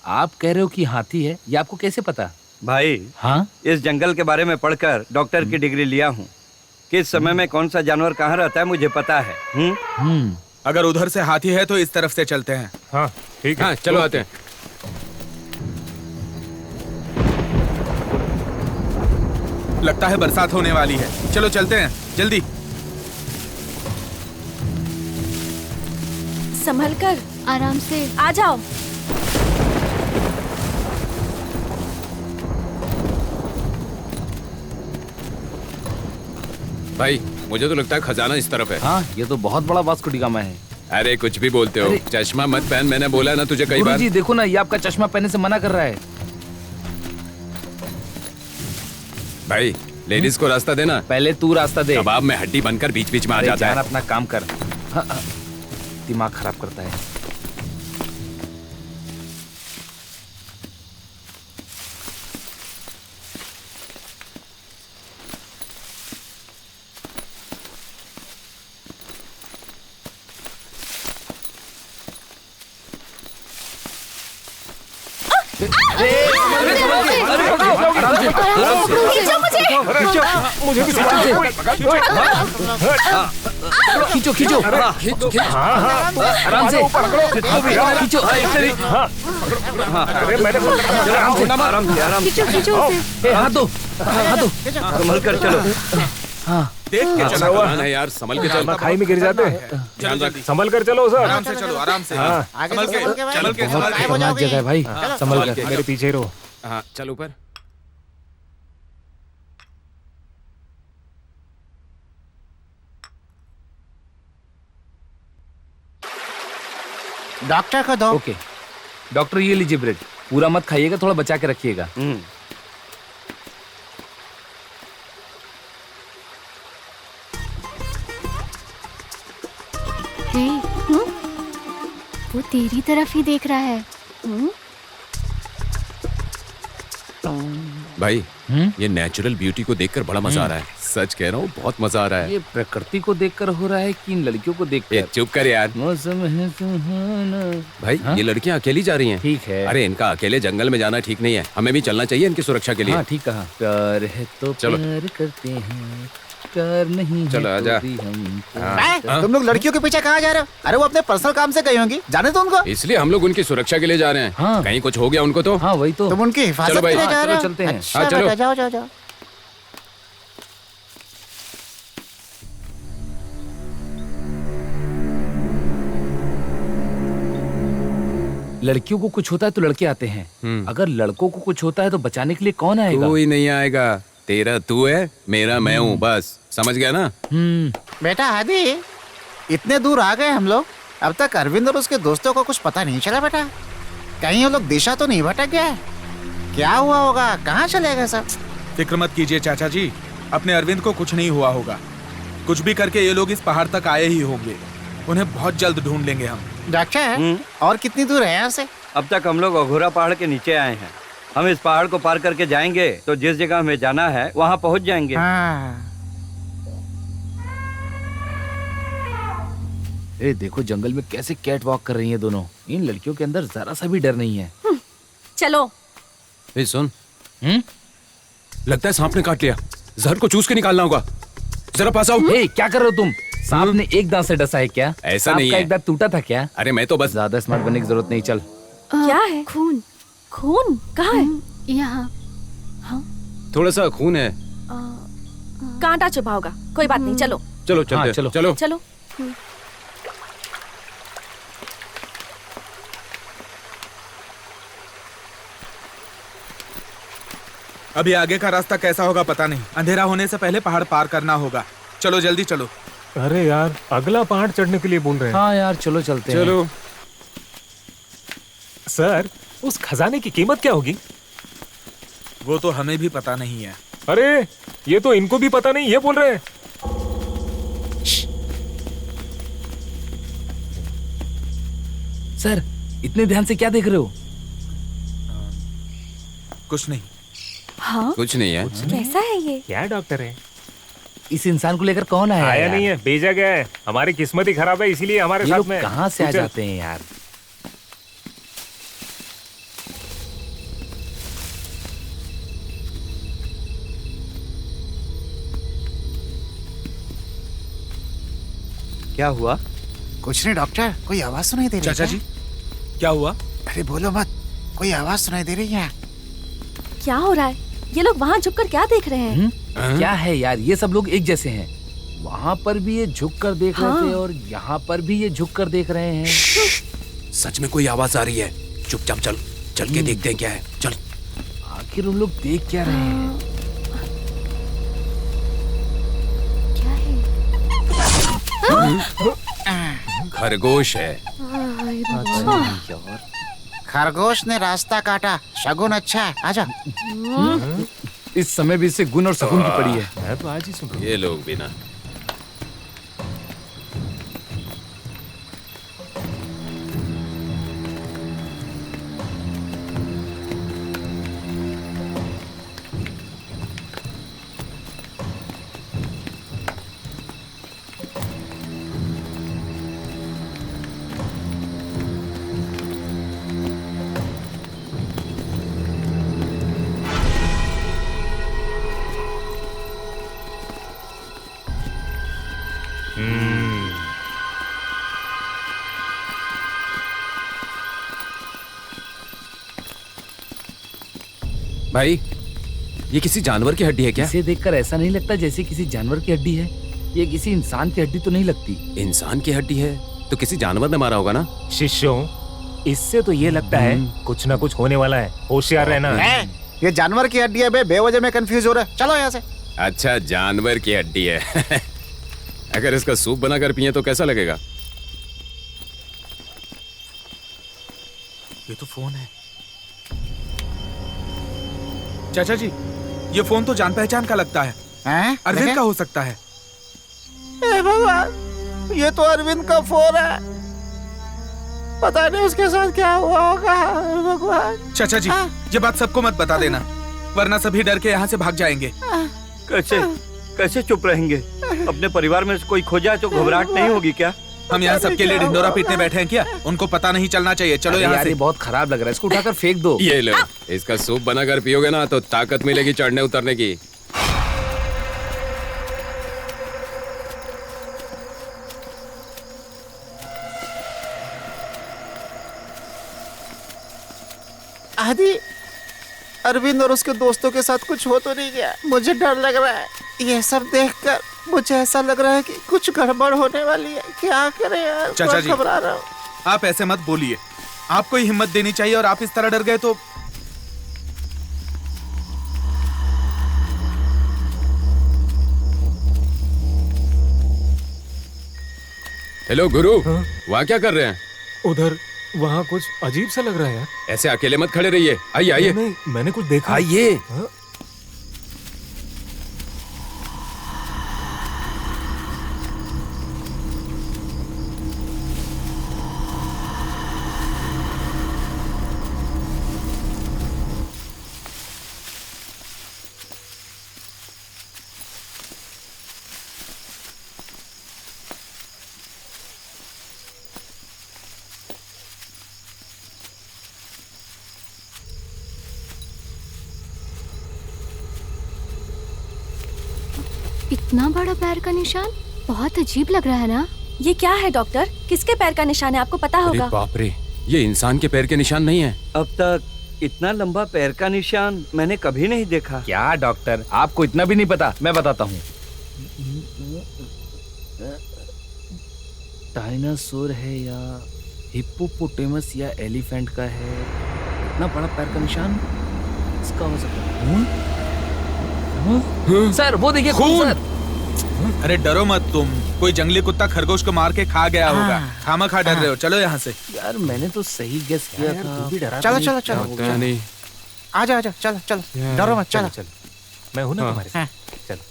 आप कह रहे हो कि हाथी है, ये आपको कैसे पता? भाई हाँ इस जंगल के बारे में पढ़कर डॉक्टर की डिग्री लिया हूँ। किस समय में कौन सा जानवर कहाँ रहता है मुझे पता है। अगर उधर से हाथी है तो इस तरफ से चलते हैं। हाँ ठीक है। हाँ चलो आते हैं। लगता है बरसात होने वाली है, चलो चलते हैं जल्दी। संभल कर, आराम से। आ जाओ। भाई मुझे तो लगता है खजाना इस तरफ है। हाँ, ये तो बहुत बड़ा वास्को डी गामा है। अरे कुछ भी बोलते हो, चश्मा मत पहन, मैंने बोला ना तुझे कई बार। गुरुजी देखो ना, ये आपका चश्मा पहनने से मना कर रहा है। भाई लेडीज को रास्ता देना। पहले तू रास्ता दे। कबाब में हड्डी बनकर बीच बीच में आ अरे जाता जान, है। अपना काम कर। हाँ, हाँ, दिमाग खराब करता है। खींचो खींचो आराम से खींचो। अरे मैंने आराम से हाथ दो संभल कर चलो। देख के चलो। सावधान है यार, संभल के चल। खाई में गिर जाते हैं। संभल कर चलो सर। आराम से चलो, आराम से। संभल के, चल के, बहुत खतरनाक जगह है भाई, संभल कर। मेरे पीछे रहो। हाँ चल ऊपर। डॉक्टर को दो। ओके डॉक्टर, ये लीजिए ब्रेड। पूरा मत खाइएगा, थोड़ा बचा के रखिएगा। हे, वो तेरी तरफ ही देख रहा है। भाई ये नेचुरल ब्यूटी को देखकर बड़ा मजा आ रहा है। सच कह रहा हूँ, बहुत मजा आ रहा है। ये प्रकृति को देखकर हो रहा है कि इन लड़कियों को ये देखकर? चुप कर यार। मौसम है सुहाना। भाई हाँ? ये लड़कियां अकेली जा रही हैं। ठीक है। अरे इनका अकेले जंगल में जाना ठीक नहीं है, हमें भी चलना चाहिए इनकी सुरक्षा के लिए। हाँ ठीक कहा। प्यार है तो चलो। प्यार करते हैं, प्यार नहीं है चलो, आजा। तो भी हमको। हाँ। तुम लोग लड़कियों के पीछे कहाँ जा रहे हो? अरे वो अपने पर्सनल काम से गई होंगी, जाने दो उनको। इसलिए हम लोग उनकी सुरक्षा के लिए जा रहे हैं। हाँ। कहीं कुछ हो गया उनको तो। हाँ वही तो। तुम उनकी हिफाजत चलो भाई, के लिए जा हाँ, रहे हो? चलो चलते हैं। अच्छा हाँ, चलो। बेटा, जाओ जाओ जाओ। लड़कियों को कुछ होता है तो लड़के आते हैं, अगर लड़कों को कुछ होता है तो बचाने के लिए कौन आएगा? कोई नहीं आएगा। तेरा तू है, मेरा मैं हूँ, बस समझ गया ना। बेटा हादी, इतने दूर आ गए हम लोग, अब तक अरविंद और उसके दोस्तों को कुछ पता नहीं चला बेटा। कहीं ये लोग दिशा तो नहीं भटक गया? क्या हुआ होगा, कहाँ चले गए सब? फिक्र मत कीजिए चाचा जी, अपने अरविंद को कुछ नहीं हुआ होगा। कुछ भी करके ये लोग इस पहाड़ तक आए ही होंगे। उन्हें बहुत जल्द ढूंढ लेंगे हम। डॉक्टर, और कितनी दूर है यहाँ से? अब तक हम लोग अघोरा पहाड़ के नीचे आए हैं। हम इस पहाड़ को पार करके जाएंगे तो जिस जगह हमें जाना है वहाँ पहुँच जाएंगे। हाँ। ए देखो जंगल में कैसे कैट वॉक कर रही हैं दोनों। इन लड़कियों के अंदर जरा सा भी डर नहीं है। चलो। ए सुन, लगता है सांप ने काट लिया। जहर को चूस के निकालना होगा, जरा पास आओ। ए क्या कर रहे हो तुम? सांप ने एक दांत से डसा है क्या? ऐसा सांप नहीं का है। एक दांत टूटा था क्या? अरे मैं तो बस ज्यादा स्मार्ट बनने की जरूरत नहीं, चल। क्या है? खून। खून कहाँ है? यहाँ। थोड़ा सा खून है। कांटा चुभा होगा, कोई बात नहीं, चलो चलो चलते हाँ, हैं, चलो। चलो। चलो। अभी आगे का रास्ता कैसा होगा पता नहीं। अंधेरा होने से पहले पहाड़ पार करना होगा। चलो जल्दी चलो। अरे यार, अगला पहाड़ चढ़ने के लिए बोल रहे हैं। हाँ यार चलो चलते हैं। चलो। सर, उस खजाने की कीमत क्या होगी? वो तो हमें भी पता नहीं है। अरे ये तो इनको भी पता नहीं, ये बोल रहे हैं। सर इतने ध्यान से क्या देख रहे हो? कुछ नहीं। हाँ, कुछ नहीं है। कैसा है ये? क्या डॉक्टर है? इस इंसान को लेकर कौन आया? आया यार? नहीं है, भेजा गया है। हमारी किस्मत ही खराब है, इसीलिए हमारे ये साथ लोग में। कहाँ से आ तू चल। जाते हैं यार? क्या हुआ? कुछ नहीं डॉक्टर, कोई आवाज सुनाई दे रही है चाचा जी, क्या हुआ? अरे बोलो मत, कोई आवाज सुनाई दे रही है। क्या हो रहा है? ये लोग वहाँ झुककर क्या देख रहे हैं? क्या है यार, ये सब लोग एक जैसे हैं। वहाँ पर भी ये झुक कर देख रहे थे और यहाँ पर भी ये झुक कर देख रहे हैं। सच में कोई आवाज आ रही है। चुपचाप चल, चल के देखते हैं क्या है। चल। आखिर उन लोग देख क्या रहे हैं? क्या है? खरगोश है। खरगोश ने रास्ता काटा, शगुन अच्छा है। आजा। इस समय भी इससे गुण और शगुन की पड़ी है। मैं तो आज ही सुन। ये लोग भी ना। भाई, ये किसी जानवर की हड्डी है क्या? इसे देखकर ऐसा नहीं लगता जैसे किसी जानवर की हड्डी है। ये किसी इंसान की हड्डी तो नहीं लगती। इंसान की हड्डी है तो किसी जानवर ने मारा होगा ना। शिष्यों, इससे तो ये लगता है कुछ ना कुछ होने वाला है। होशियार रहना। ये जानवर की हड्डी है बे, बेवजह में कंफ्यूज हो रहा है। चलो यहाँ से। अच्छा, जानवर की हड्डी है। अगर इसका सूप बनाकर पिए तो कैसा लगेगा? ये तो फोन है। चाचा जी, ये फोन तो जान पहचान का लगता है। अरविंद का हो सकता है। हे भगवान, ये तो अरविंद का फोन है। पता नहीं उसके साथ क्या हुआ होगा। भगवान। चाचा जी, ये बात सबको मत बता देना, वरना सभी डर के यहाँ से भाग जाएंगे। कैसे कैसे चुप रहेंगे? अपने परिवार में से कोई खो जाए तो घबराहट नहीं होगी क्या? हम यहाँ सबके लिए ढिंडोरा पीटने बैठे हैं क्या? उनको पता नहीं चलना चाहिए। चलो यहाँ से। बहुत खराब लग रहा है, इसको उठाकर फेंक दो। ये लो, इसका सूप बनाकर पियोगे ना तो ताकत मिलेगी चढ़ने उतरने की। आदि, अरविंद और उसके दोस्तों के साथ कुछ हो तो नहीं गया? मुझे डर लग रहा है। ये सब देखकर मुझे ऐसा लग रहा है कि कुछ गड़बड़ होने वाली है। क्या करें यार, चाचा जी, घबरा रहा हूँ। आप ऐसे मत बोलिए। आपको ही हिम्मत देनी चाहिए और आप इस तरह डर गए तो। हेलो गुरु, वहाँ क्या कर रहे हैं? उधर वहाँ कुछ अजीब सा लग रहा है यार। ऐसे अकेले मत खड़े रहिए। आइए आइए। नहीं, मैंने कुछ देखा। आइए। इतना बड़ा पैर का निशान, बहुत अजीब लग रहा है ना? ये क्या है डॉक्टर? किसके पैर का निशान है? आपको पता अरे होगा। बाप रे, ये इंसान के पैर के निशान नहीं है। अब तक इतना लंबा पैर का निशान मैंने कभी नहीं देखा। क्या डॉक्टर, आपको इतना भी नहीं पता? मैं बताता हूँ। डायनासोर है या हिप्पोपोटेमस या एलिफेंट का है? इतना बड़ा पैर का निशान इसका हो सकता है। सर वो देखिए, खून सर। अरे डरो मत तुम, कोई जंगली कुत्ता खरगोश को मार के खा गया होगा। खामखा डर रहे हो। चलो यहाँ से। यार मैंने तो सही गेस किया था। चलो चलो चलो, नहीं। आजा आजा, चलो चलो, डरो मत, चलो चल, मैं हूँ ना तुम्हारे साथ। चलो।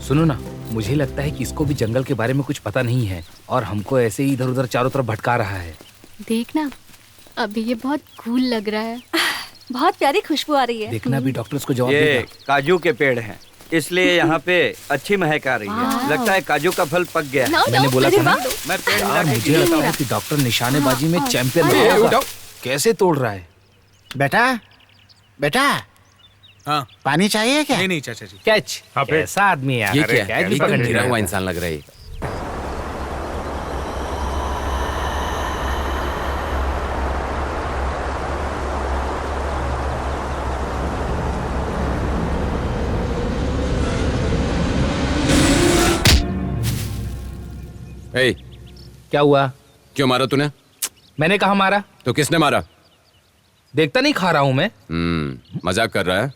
सुनो ना, मुझे लगता है कि इसको भी जंगल के बारे में कुछ पता नहीं है और हमको ऐसे ही इधर उधर चारों तरफ भटका रहा है। देखना, अभी ये बहुत कूल लग रहा है। बहुत प्यारी खुशबू आ रही है। देखना भी डॉक्टर उसको जवाब ये देगा। काजू के पेड़ हैं, इसलिए यहाँ पे अच्छी महक आ रही है। लगता है काजू का फल पक गया है। मैंने बोला था ना, मैं पेड़ हिला यार, के मुझे लगता है कि डॉक्टर निशानेबाजी में चैंपियन है। कैसे तोड़ रहा है। बेटा बेटा, हाँ पानी चाहिए क्या? नहीं नहीं चाचा जी। कैच। ऐसा आदमी है यार। ये अरे, क्या कैच है? भी एकदम पकड़ गिरा लिया। हुआ इंसान लग रहा है। ए, क्या हुआ? क्यों मारा तूने? मैंने कहा मारा? तो किसने मारा? देखता नहीं खा रहा हूं मैं। मजाक कर रहा है?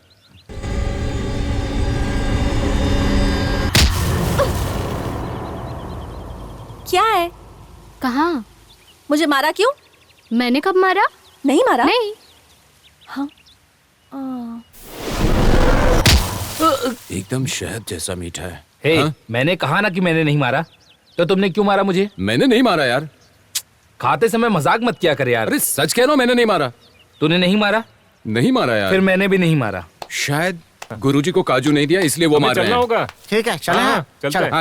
क्या है? कहाँ? मुझे मारा क्यों? मैंने कब मारा? नहीं मारा? नहीं। हाँ। एकदम शहद जैसा मीठा है। हे, हाँ? मैंने कहा ना कि मैंने नहीं मारा। तो तुमने क्यों मारा मुझे? मैंने नहीं मारा यार। खाते समय मजाक मत किया कर यार। अरे सच कह रहा हूं, मैंने नहीं मारा। तूने नहीं मारा? नहीं मारा यार। फिर मैंने भी नहीं मारा। शायद गुरुजी को काजू नहीं दिया इसलिए वो मार रहे हैं। होगा। ठीक है चले। हाँ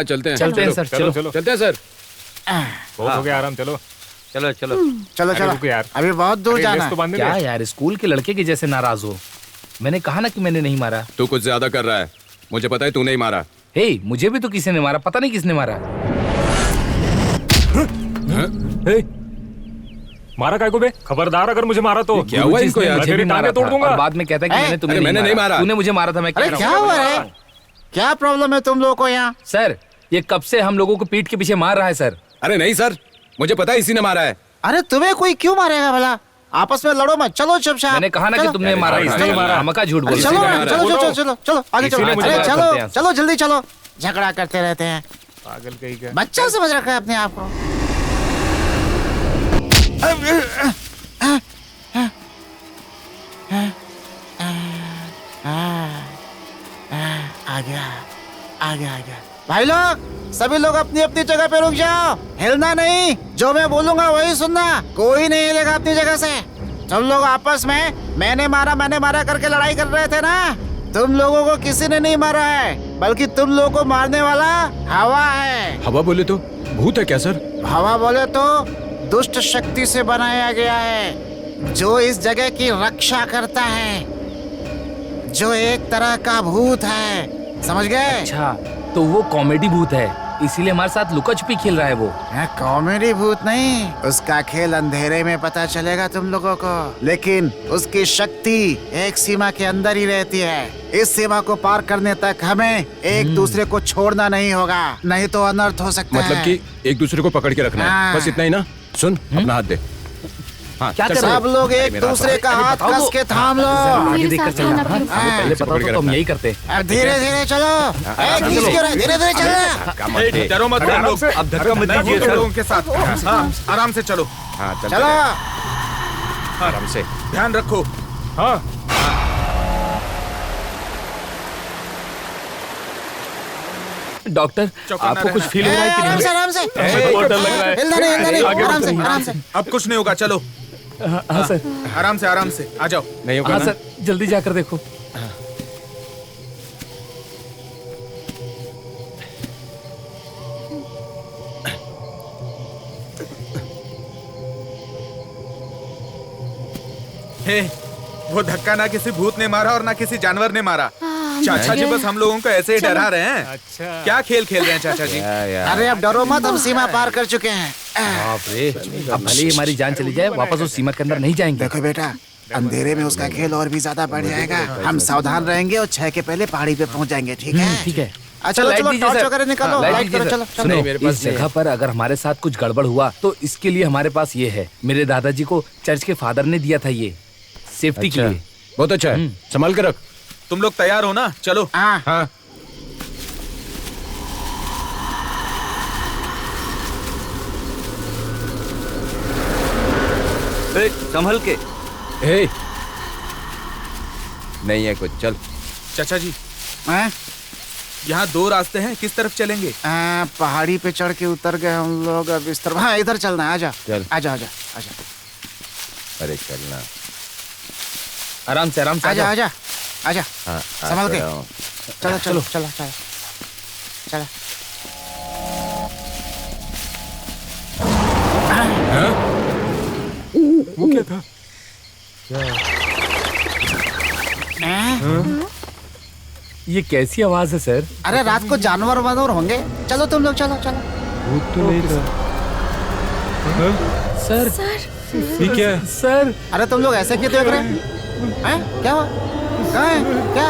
चलते हैं। चलते हैं सर, चलो। चलते हैं सर। बहुत हो गया आराम, चलो चलो चलो चलो अरे चलो रुको यार। अभी बहुत दूर अरे, जाना लेस है। तो बांधने क्या दे। यार, स्कूल के लड़के के जैसे नाराज हो। मैंने कहा ना कि मैंने नहीं मारा। तू कुछ ज्यादा कर रहा है, मुझे पता है तू नहीं मारा। हे, मुझे भी तो किसी ने मारा, पता नहीं किसने मारा। हे, मारा काय को बे? खबरदार अगर मुझे मारा तो क्या हुआ गुरुजी इनको ने यार? मुझे भी तेरी मारा टांगें तोड़ था। दूंगा। और बाद में कहता है कि मैंने तुम्हें अरे मैंने नहीं मारा। तूने मुझे मारा था, मैं अरे कह क्या रहा हूँ। हुआ है? क्या प्रॉब्लम है तुम लोगों को यहाँ? सर, ये कब से हम लोगों को पीठ के पीछे मार रहा है सर। अरे नहीं सर, मुझे पता है इसी ने मारा है। अरे तुम्हें कोई क्यों मारेगा भला? आपस में लड़ो मत, चलो चुपचाप। मैंने कहा ना कि चलो। तुमने मारा, अरे, इसलिए चलो। मारा। हमका झूठ बोल अरे, रहा चलो है। ना, चलो चलो चलो चलो आगे चलो। इसीलिए मुझे अरे मारा चलो करते हैं। चलो जल्दी चलो, झगड़ा करते रहते हैं। पागल कहीं का। बच्चा समझ रखा है अपने आप को। आ गया आ गया आ गया। भाई लोग, सभी लोग अपनी अपनी जगह पे रुक जाओ, हिलना नहीं। जो मैं बोलूंगा वही सुनना, कोई नहीं हिलेगा अपनी जगह से। तुम लोग आपस में मैंने मारा करके लड़ाई कर रहे थे ना। तुम लोगों को किसी ने नहीं मारा है, बल्कि तुम लोगों को मारने वाला हवा है। हवा बोले तो भूत है क्या सर? हवा बोले तो दुष्ट शक्ति से बनाया गया है, जो इस जगह की रक्षा करता है, जो एक तरह का भूत है। समझ गए? अच्छा, तो वो कॉमेडी भूत है, इसीलिए हमारे साथ लुका छुपी खेल रहा है वो। कॉमेडी भूत नहीं, उसका खेल अंधेरे में पता चलेगा तुम लोगों को, लेकिन उसकी शक्ति एक सीमा के अंदर ही रहती है। इस सीमा को पार करने तक हमें एक दूसरे को छोड़ना नहीं होगा, नहीं तो अनर्थ हो सकता है। मतलब कि एक दूसरे को पकड़ के रखना है, हाँ। बस इतना ही ना? सुन, अपना हाथ दे। हाँ, क्या चल, कर रहे हो? सब लोग एक मेरा दूसरे हाथ का हाथ बताओ कस तो। के थाम लो। आगे मेरे देखकर साथ चलना। आना हाँ, प्लीज। पहले पता पकड़ के होता तो हम रखना। यही करते। अब धीरे धीरे चलो, धीरे धीरे चलना। डरो मत तुम लोग। अब धक्का मत दीजिए तुम सर। लोगों के साथ। हाँ, आराम से चलो, हाँ चल चलो। आराम से। ध्यान रखो। हाँ डॉक्टर, चौकन्ना आपको कुछ रहना। फील हो रहा है कि आराम से नहीं? आराम से। मुझे बहुत डर लग रहा है। हिलना नहीं, आराम से आराम से। अब कुछ नहीं होगा, चलो हाँ सर, आराम से आ जाओ। नहीं होगा हाँ ना? सर, जल्दी जाकर देखो। हे, वो धक्का ना किसी भूत ने मारा और ना किसी जानवर ने मारा। चाचा जी बस हम लोगों को ऐसे ही डरा रहे हैं। अच्छा। क्या खेल खेल रहे हैं चाचा जी? अरे अब डरो मत, हम सीमा पार कर चुके हैं। बाप रे, अब भले ही हमारी जान चली जाए, वापस उस सीमा के अंदर नहीं जाएंगे। देखो बेटा, अंधेरे में उसका खेल और भी ज्यादा बढ़ जाएगा। हम सावधान रहेंगे और 6 के पहले पहाड़ी पे पहुंच जाएंगे, ठीक है? ठीक है। चलो लाइट चलो, दीजिए टॉर्च सर। वगैरह निकालो, लाइट लाइट करो, दीजिए चलो सर। चलो। सुनो, मेरे पास इस जगह पर अगर हमारे साथ कुछ गड़बड़ हुआ तो इसके लिए हमारे पास ये है। मेरे दादाजी को चर्च के फादर ने दिया था ये, सेफ्टी के लिए। बहुत अच्छा है, संभाल के रख। तुम लोग तैयार हो ना? चलो। हाँ हाँ संभल के। हे, नहीं है कुछ, चल। चाचा जी, हैं? यहाँ 2 रास्ते हैं, किस तरफ चलेंगे? पहाड़ी पे चढ़ के उतर गए हम लोग, अब इस तरफ। हाँ इधर चलना है, आजा चल। आजा आजा आजा। अरे चलना। आराम से आराम से आजा आजा आजा, हाँ, संभल के। रहा हूँ। चलो चलो चलो चलो चलो। वो क्या था? ये कैसी आवाज है सर? अरे रात को जानवर वानवर होंगे, चलो तुम लोग चलो चलो। भूत तो नहीं था। सर ये क्या है? सर अरे तुम लोग ऐसे क्यों देख रहे हैं? क्या हुआ? कहाँ है? क्या?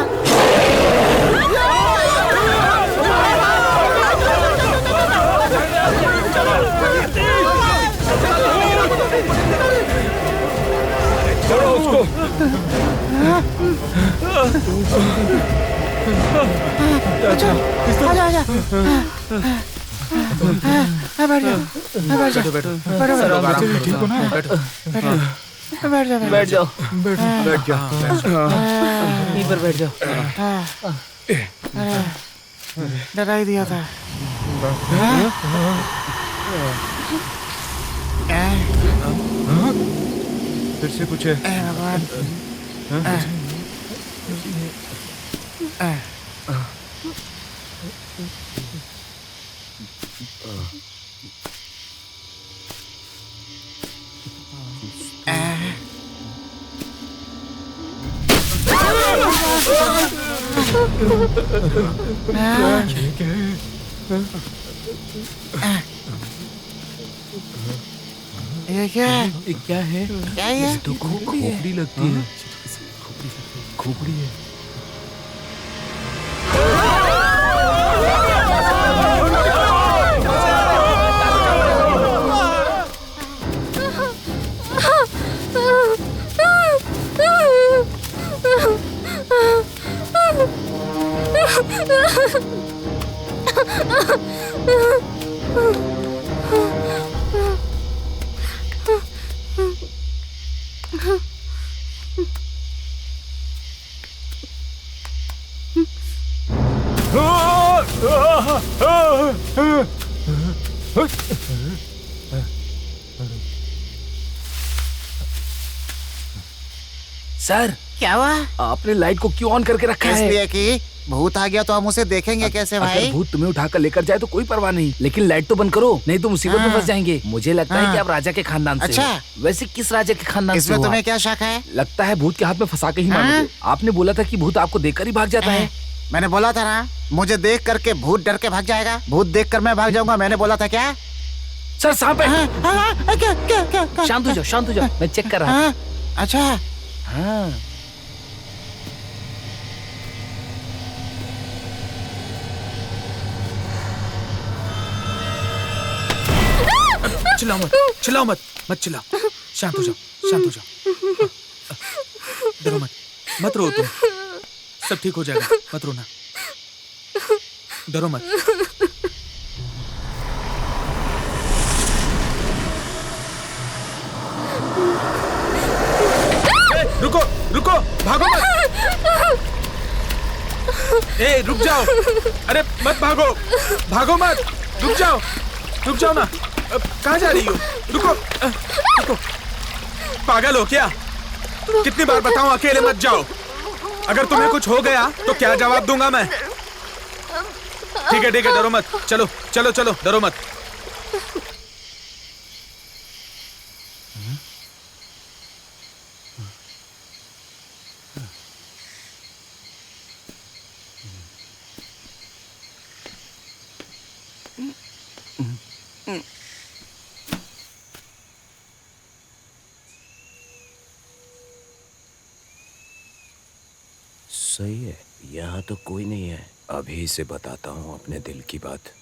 छोड़ो उसको। आजा आजा। बैठ जाओ बैठ जाओ बैठो बैठो बैठो, ठीक हो ना? बैठो बैठ जाओ बैठ जाओ, बैठ जाओ। यहीं पर बैठ जाओ। डरा ही दिया था। फिर से कुछ है। भगवान। ये क्या है? ये क्या है? क्या है? तो खोपड़ी लगती है। खोपड़ी है। सर क्या हुआ? आपने लाइट को क्यों ऑन करके रखा है? इसलिए कि भूत आ गया तो हम उसे देखेंगे कैसे भाई? अगर भूत तुम्हें उठाकर लेकर जाए तो कोई परवाह नहीं, लेकिन लाइट तो बंद करो, नहीं तो मुसीबत में फंस जाएंगे। मुझे लगता है कि आप राजा के खानदान से अच्छा। हो। वैसे किस राजा के खानदान से इसमें हो तुम्हें आप? क्या शक है? लगता है भूत के हाथ में फंसा के ही मारोगे। आपने बोला था कि भूत आपको देखकर ही भाग जाता है। मैंने बोला था ना, मुझे देख करके भूत डर के भाग जाएगा। भूत देख कर मैं भाग जाऊंगा, मैंने बोला था क्या? सर सांप है। क्या? शांत हो जाओ, मैं चेक कर रहा हूँ। अच्छा हाँ। चिल्लाओ मत मत चिल्लाओ। शांत हो जाओ। डरो मत रो तुम, सब ठीक हो जाएगा, मत रोना, डरो मत। रुको भागो मत। रुक जाओ, अरे मत भागो मत, रुक जाओ ना। कहाँ जा रही हो? रुको। पागल हो क्या? कितनी बार बताऊं अकेले मत जाओ। अगर तुम्हें कुछ हो गया तो क्या जवाब दूंगा मैं? ठीक है डरो मत। चलो डरो मत। सही है, यहाँ तो कोई नहीं है। अभी से बताता हूँ अपने दिल की बात।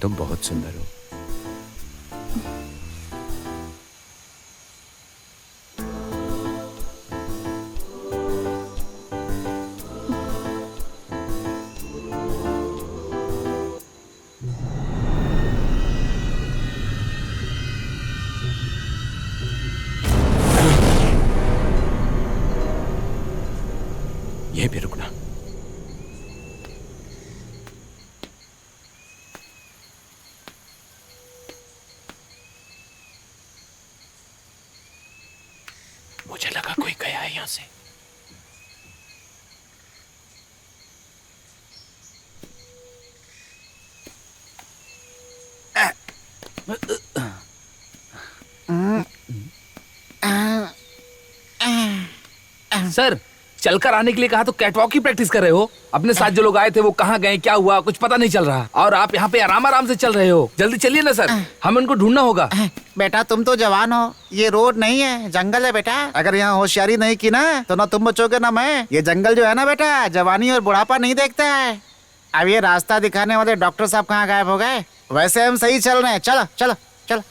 तुम बहुत सुंदर हो। यहीं पे रुकना। यहाँ से। सर, चलकर आने के लिए कहा तो कैटवॉक की प्रैक्टिस कर रहे हो। अपने साथ जो लोग आए थे वो कहाँ गए, क्या हुआ, कुछ पता नहीं चल रहा। और आप यहाँ पे आराम आराम से चल रहे हो। जल्दी चलिए ना सर, हमें उनको ढूंढना होगा। बेटा तुम तो जवान हो, ये रोड नहीं है जंगल है बेटा। अगर यहाँ होशियारी नहीं की ना तो ना तुम बचोगे ना मैं। ये जंगल जो है ना बेटा, जवानी और बुढ़ापा नहीं देखता है। अब ये रास्ता दिखाने वाले डॉक्टर साहब कहाँ गायब हो गए? वैसे हम सही चल रहे हैं, चलो चलो चलो।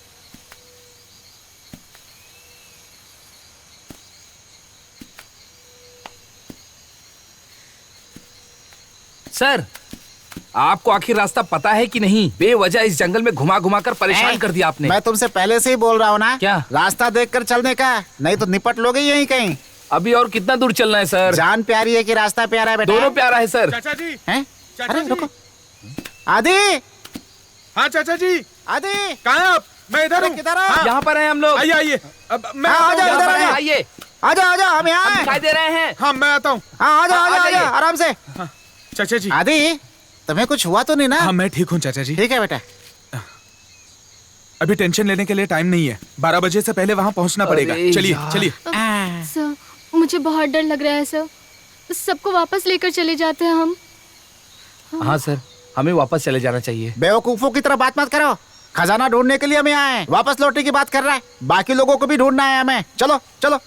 सर, आपको आखिर रास्ता पता है कि नहीं? बेवजह इस जंगल में घुमा घुमा कर परेशान कर दिया आपने। मैं तुमसे पहले से ही बोल रहा हूँ ना, क्या रास्ता देखकर चलने का, नहीं तो निपट लोगे यहीं कहीं। अभी और कितना दूर चलना है सर? जान प्यारी है कि रास्ता प्यारा है बेटा? दोनों प्यारा है सर। चाचा जी, हैं? चाचा अरे जी। रुको, आदि। हाँ चाचा जी, आदि कहाँ हैं आप? मैं इधर हूँ। किधर हो? हाँ, यहाँ पर हैं हम लोग। आइए आइए। अब मैं हाँ, आता आ जाओ, हूँ। इधर आ जाओ। आइए, आजा आजा, हम यहाँ हम हैं। दिखाई दे रहे हैं। हाँ मैं आता हूँ। हाँ आजा हाँ, आजा आ आजा, जाइए। आराम से। चाचा जी। आदि, तुम्हें कुछ हुआ तो नहीं ना? हाँ मैं ठीक हूँ चाचा जी। ठीक है बेटा। अभी टेंशन लेने के लिए टाइम नहीं है। 12 बजे से पहले वहाँ पहुँचना पड़ेगा। अरे चलिए यार। चलिए। सर, मुझे बहुत डर लग रहा है सर। सबको वापस लेकर चले जाते हैं हम। हाँ सर, हमें वापस चले जाना चाहिए। बेवकूफों की तरह बात मत करो। खजाना ढूंढने के लिए हम यहाँ आए, वापस लौटने की बात कर रहा है। बाकी लोगों को भी ढूंढना है हमें। चलो चलो।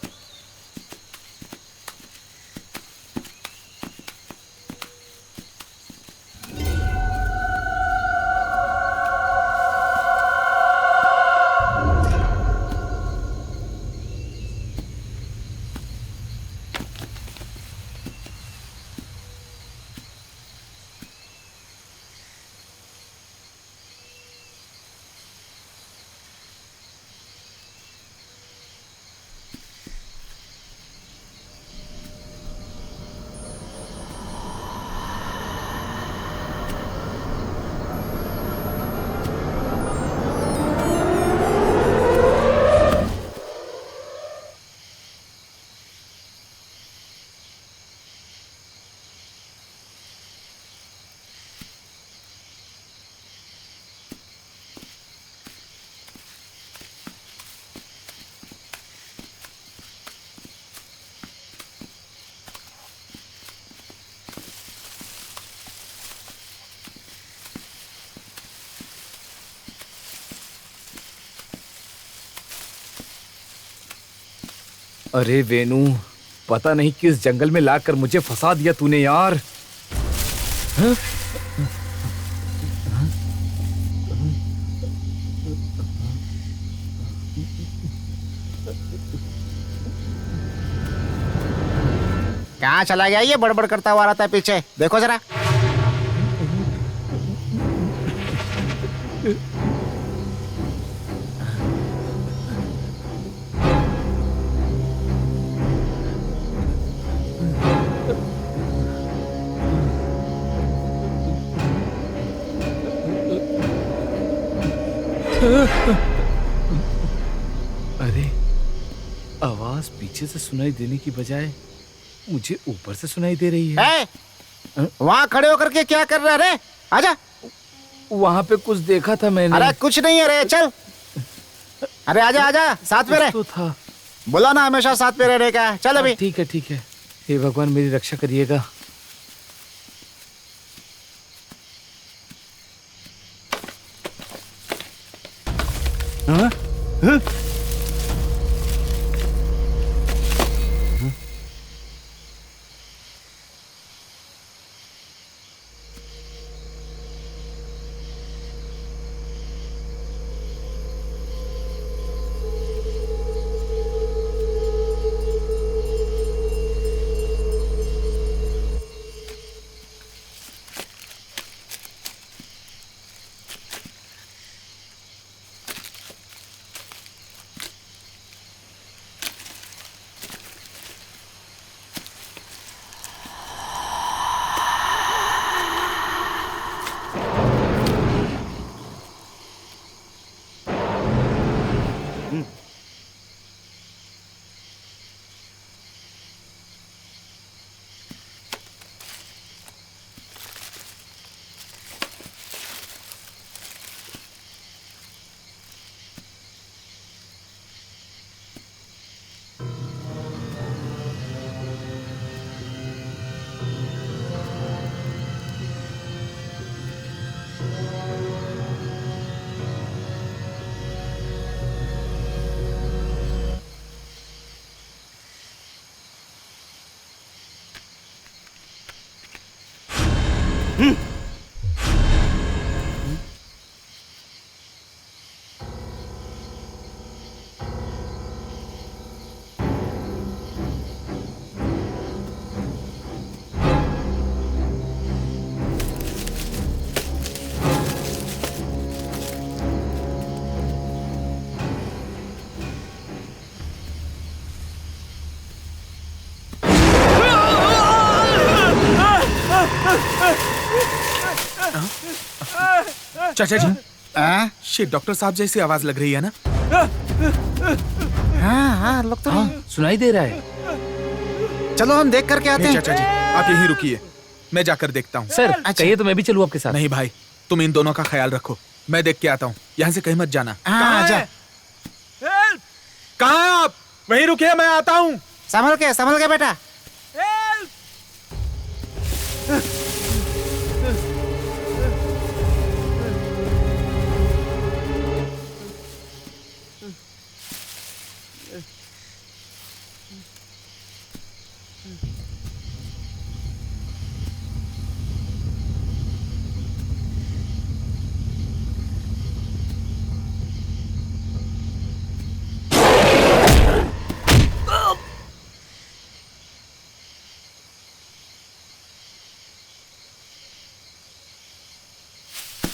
अरे वेणु, पता नहीं किस जंगल में लाकर मुझे फंसा दिया तूने यार। हाँ? कहाँ चला गया ये बड़बड़ करता हुआ रहता है पीछे? देखो जरा। अरे, आवाज पीछे से सुनाई देने की बजाय मुझे ऊपर से सुनाई दे रही है। वहाँ खड़े होकर के क्या कर रहा है रे? आजा। वहाँ पे कुछ देखा था मैंने। अरे कुछ नहीं है रे, चल। अरे आजा आजा, साथ में रह। तो था। बोला ना हमेशा साथ में रहने का। चल अभी। ठीक है ठीक है। हे भगवान, मेरी रक्षा करिएगा। हाँ? हाँ? चाचा जी, शिट, डॉक्टर साहब जैसी आवाज लग रही है ना? हाँ लोग तो हाँ सुनाई दे रहा है। चलो हम देख करके आते नहीं हैं। चाचा जी, आप यहीं रुकिए, मैं जाकर देखता हूँ। सर कहिए तो मैं भी चलूँ आपके साथ। नहीं भाई, तुम इन दोनों का ख्याल रखो, मैं देख के आता हूँ। यहाँ से कहीं मत जाना। हाँ, कहाँ है? कहाँ है आप? वहीं रुकिए, मैं आता हूँ। संभल के बेटा।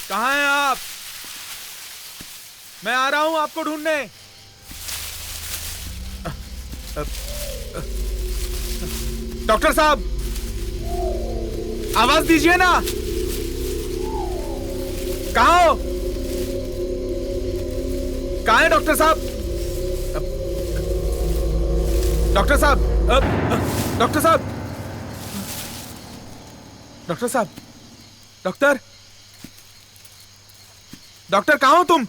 कहाँ हैं आप? मैं आ रहा हूँ आपको ढूंढने। डॉक्टर साहब, आवाज दीजिए ना। कहाँ हो? कहाँ है डॉक्टर साहब? डॉक्टर साहब, डॉक्टर साहब, डॉक्टर साहब, डॉक्टर, डॉक्टर कहाँ हो तुम?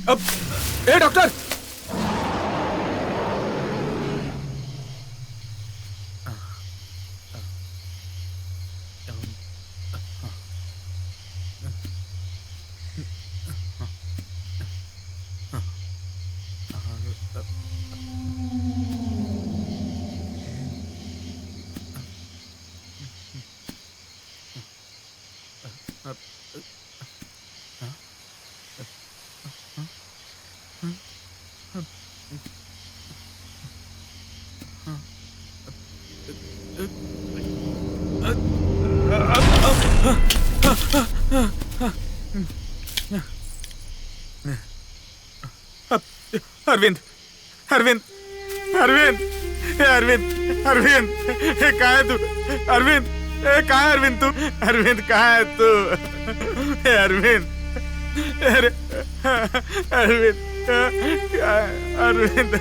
अब ए डॉक्टर, अरविंद, अरविंद, अरविंद, अरविंद, अरविंद, कहाँ है तू? अरविंद, कहाँ है अरविंद तू? अरविंद कहाँ है तू? अरविंद, अरे अरविंद, अरविंद,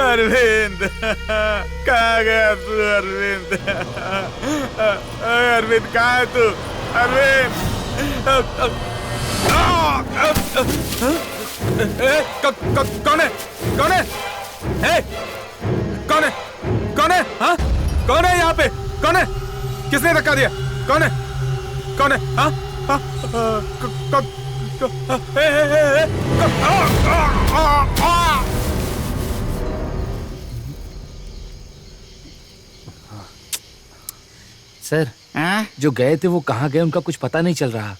अरविंद, कहाँ गया तू? अरविंद, अरविंद कहाँ है तू? अरविंद, कौन है? कौन है? कौन है? कौन है? हाँ? कौन है यहाँ पे? कौन है? किसने धक्का दिया? कौन है? कौन है? हाँ? सर जो गए थे वो कहाँ गए उनका कुछ पता नहीं चल रहा।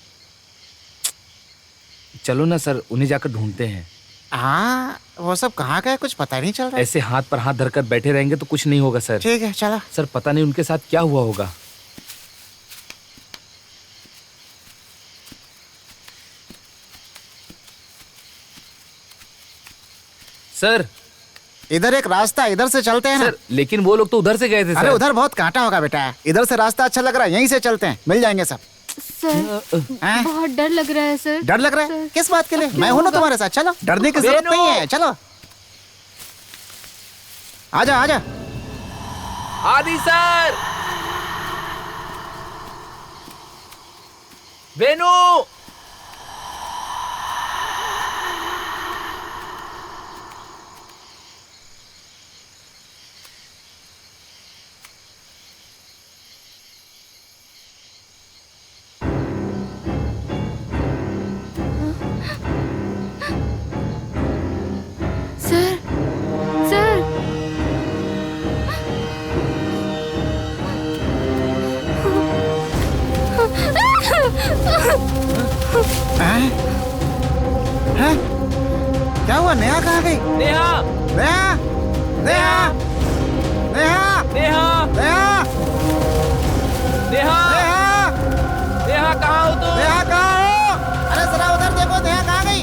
चलो ना सर, उन्हें जाकर ढूंढते हैं। हाँ वो सब कहाँ गए कुछ पता ही नहीं चल रहा। ऐसे हाथ पर हाथ धरकर बैठे रहेंगे तो कुछ नहीं होगा सर। ठीक है चलो। सर पता नहीं उनके साथ क्या हुआ होगा। सर इधर एक रास्ता, इधर से चलते हैं ना। सर लेकिन वो लोग तो उधर से गए थे। अरे उधर बहुत कांटा होगा बेटा, इधर से रास्ता अच्छा लग रहा है, यहीं से चलते हैं, मिल जाएंगे सब। सर बहुत डर लग रहा है सर। डर लग रहा है? किस बात के लिए? मैं हूं ना तुम्हारे साथ, चलो डरने की जरूरत नहीं है, चलो आजा आजा। आदि सर, वेनु, हैं? क्या हुआ? नेहा कहाँ गई? नेहा, नेहा, नेहा, नेहा, नेहा, नेहा, नेहा, नेहा, नेहा कहाँ हो तुम? नेहा कहाँ हो? अरे जरा उधर देखो, नेहा कहाँ गई?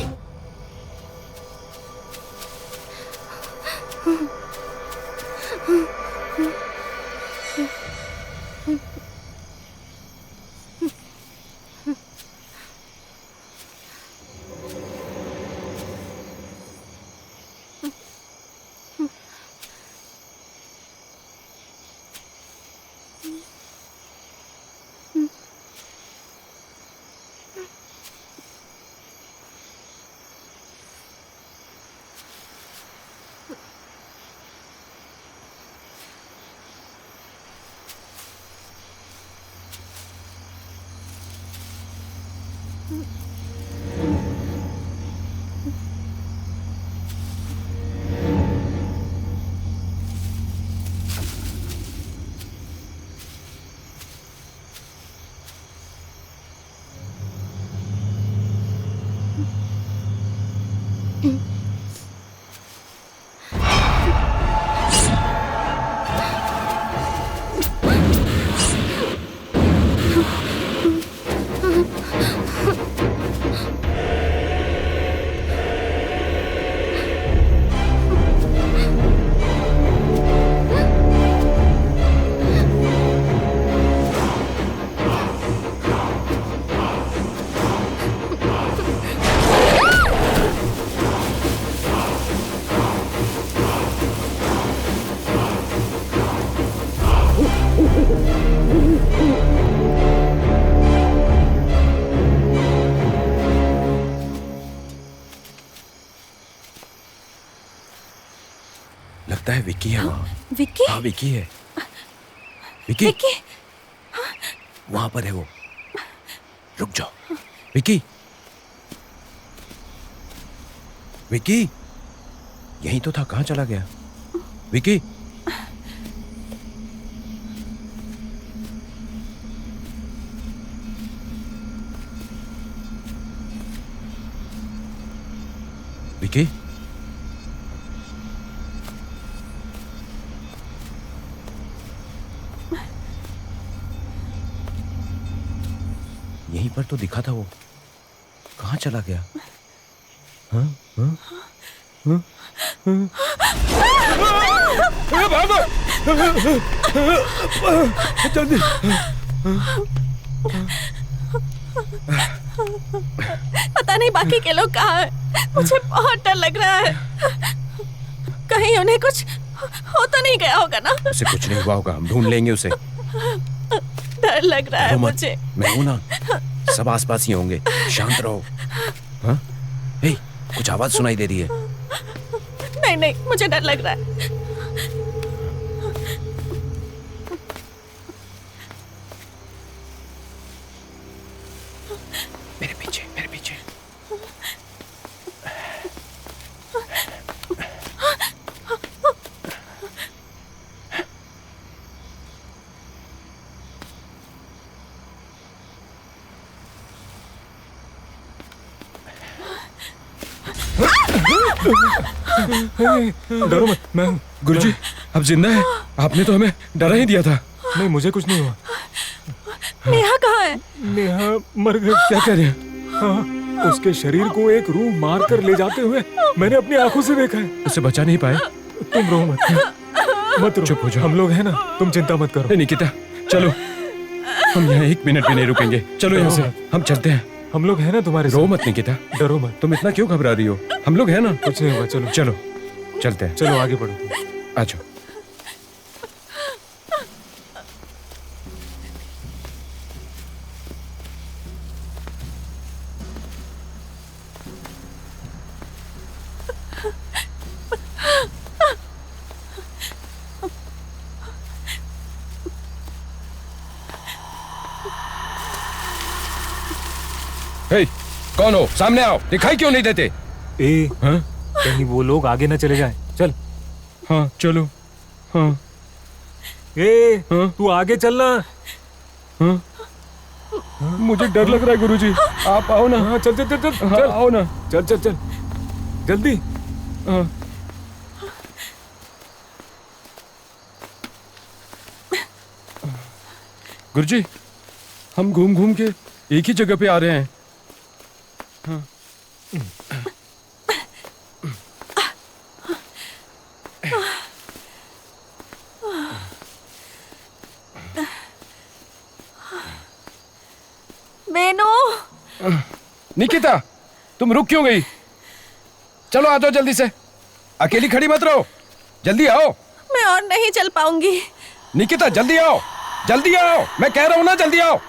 लगता है विक्की है वहाँ। विक्की? हाँ विक्की है। विक्की विक्की? वहां पर है वो। रुक जाओ। विक्की, विक्की यहीं तो था, कहाँ चला गया? विक्की, विक्की, यहीं पर तो दिखा था वो, कहाँ चला गया? हाँ हाँ हाँ हाँ जल्दी। पता नहीं बाकी के लोग कहाँ हैं। मुझे बहुत डर लग रहा है। कहीं उन्हें कुछ हो तो नहीं गया होगा ना? उसे कुछ नहीं हुआ होगा, हम ढूंढ लेंगे उसे। डर लग रहा है मत, मुझे। मैं हूं ना, सब आसपास ही होंगे, शांत रहो। हाँ? हे, कुछ आवाज सुनाई दे रही है। नहीं नहीं, मुझे डर लग रहा है। मेरे पीछे, मेरे पीछे। डरो मत, मैं गुरुजी, अब जिंदा है। आपने तो हमें डरा ही दिया था। नहीं, मुझे कुछ नहीं हुआ। नेहा कहाँ है? नेहा मर गई। क्या कह रहे हैं? हाँ, उसके शरीर को एक रूह मार कर ले जाते हुए मैंने अपनी आंखों से देखा है। उसे बचा नहीं पाए। तुम रो मत, मत रो। चुप हो जाओ। हम लोग हैं ना, तुम चिंता मत करो। निकिता, चलो, हम यहाँ 1 मिनट भी नहीं रुकेंगे। चलो यहाँ से, हम चलते हैं। हम लोग हैं ना तुम्हारे रो साथ। मत निकिता, डरो मत। तुम इतना क्यों घबरा रही हो? हम लोग हैं ना। कुछ नहीं होगा, चलो चलो चलते हैं। चलो आगे बढ़ो। आ जाओ। हे, कौन हो? सामने आओ। दिखाई क्यों नहीं देते? हाँ? कहीं वो लोग आगे न चले जाएं। चल। हाँ चलो। हाँ। हाँ? तू आगे चलना। हाँ? मुझे डर लग रहा है गुरुजी, आप आओ ना। हाँ, चल चल चल चल। हाँ, चल आओ ना। चल चल चल जल्दी। हाँ। गुरुजी, हम घूम घूम के एक ही जगह पे आ रहे हैं। हाँ। बेनो। निकिता, तुम रुक क्यों गई? चलो आ जाओ जल्दी से, अकेली खड़ी मत रहो, जल्दी आओ। मैं और नहीं चल पाऊंगी। निकिता जल्दी आओ, जल्दी आओ, मैं कह रहा हूं ना जल्दी आओ।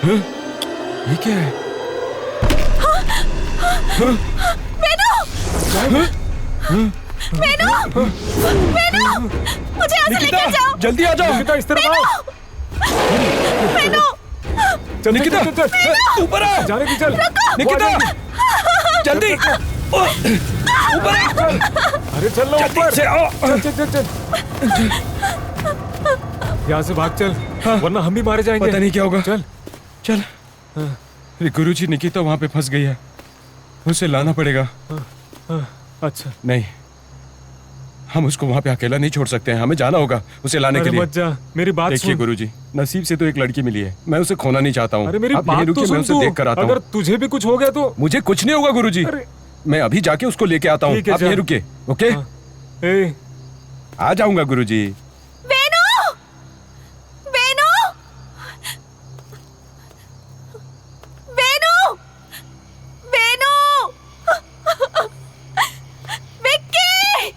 हाँ? ये क्या है? बेनो! बेनो! बेनो! मुझे यहाँ से लेकर जाओ। जल्दी आ जाओ। निकिता इस तरफ आओ। बेनो! निकिता ऊपर आ। जाने की चल। निकिता जल्दी ऊपर आ। अरे चल लो ऊपर से आओ। चल। यहाँ से भाग चल, वरना हम भी मारे जाएंगे। पता नहीं क्या होगा। चल। गुरुजी, निकिता वहां पे फंस गई है, उसे लाना पड़ेगा। अच्छा। नहीं, हम उसको वहां पे अकेला नहीं छोड़ सकते हैं, हमें जाना होगा उसे लाने के लिए। मत जा, मेरी बात सुन। देखिए गुरुजी, नसीब से तो एक लड़की मिली है, मैं उसे खोना नहीं चाहता हूँ। अरे मेरी आप बात यहीं रुकिए, तो मैं सुन उसे तू। देख कर आता हूँ। अगर तुझे भी कुछ हो गया तो? मुझे कुछ नहीं होगा गुरुजी, मैं अभी जाके उसको लेके आता हूँ, आप यहीं रुकिए। ओके, आ जाऊंगा गुरुजी। बेनो! बेनो! बेनो! बेनो! विक्की!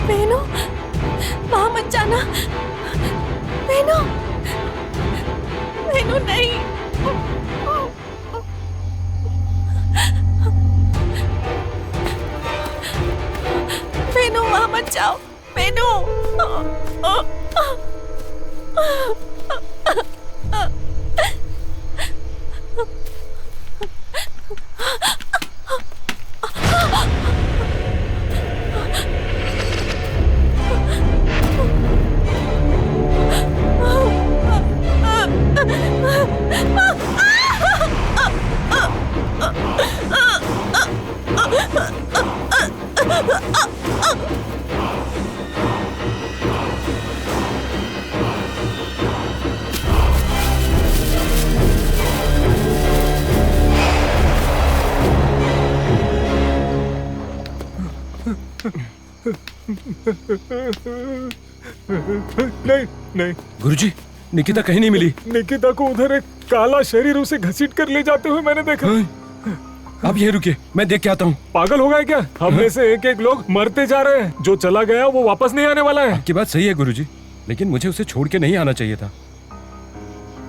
बहनों, वहां मत जाना। बहनों। बेनू नहीं। बेनू वहां मत जाओ। बेनू नहीं नहीं गुरुजी, निकिता कहीं नहीं मिली। निकिता को उधर एक काला शरीर उसे घसीट कर ले जाते हुए मैंने देखा। आप यहीं रुकिए, मैं देख के आता हूँ। पागल हो गए क्या? हम में से एक एक लोग मरते जा रहे हैं। जो चला गया वो वापस नहीं आने वाला है। आपकी बात सही है गुरुजी, लेकिन मुझे उसे छोड़ के नहीं आना चाहिए था।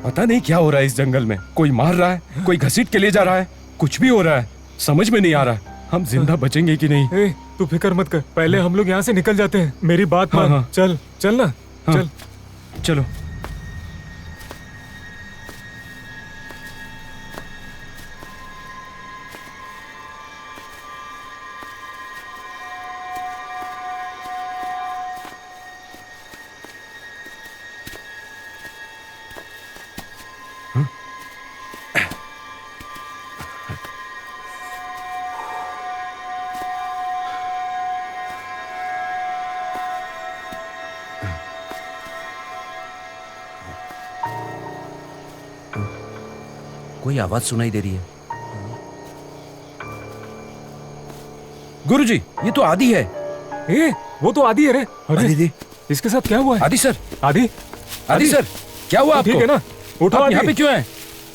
पता नहीं क्या हो रहा है इस जंगल में। कोई मार रहा है, कोई घसीट के ले जा रहा है, कुछ भी हो रहा है, समझ में नहीं आ रहा। हम जिंदा बचेंगे कि नहीं? तू फिक्र मत कर, पहले हम लोग यहाँ से निकल जाते हैं। मेरी बात मान। हाँ। चल चल ना। हाँ। चल चलो। कोई आवाज सुनाई दे रही है। गुरुजी, ये तो आदि है। वो तो आदि है रे। अरे इसके साथ क्या हुआ है? आदि सर, आदि आदि सर, क्या हुआ आपको? ठीक है ना? उठो। आप यहाँ पे क्यों हैं?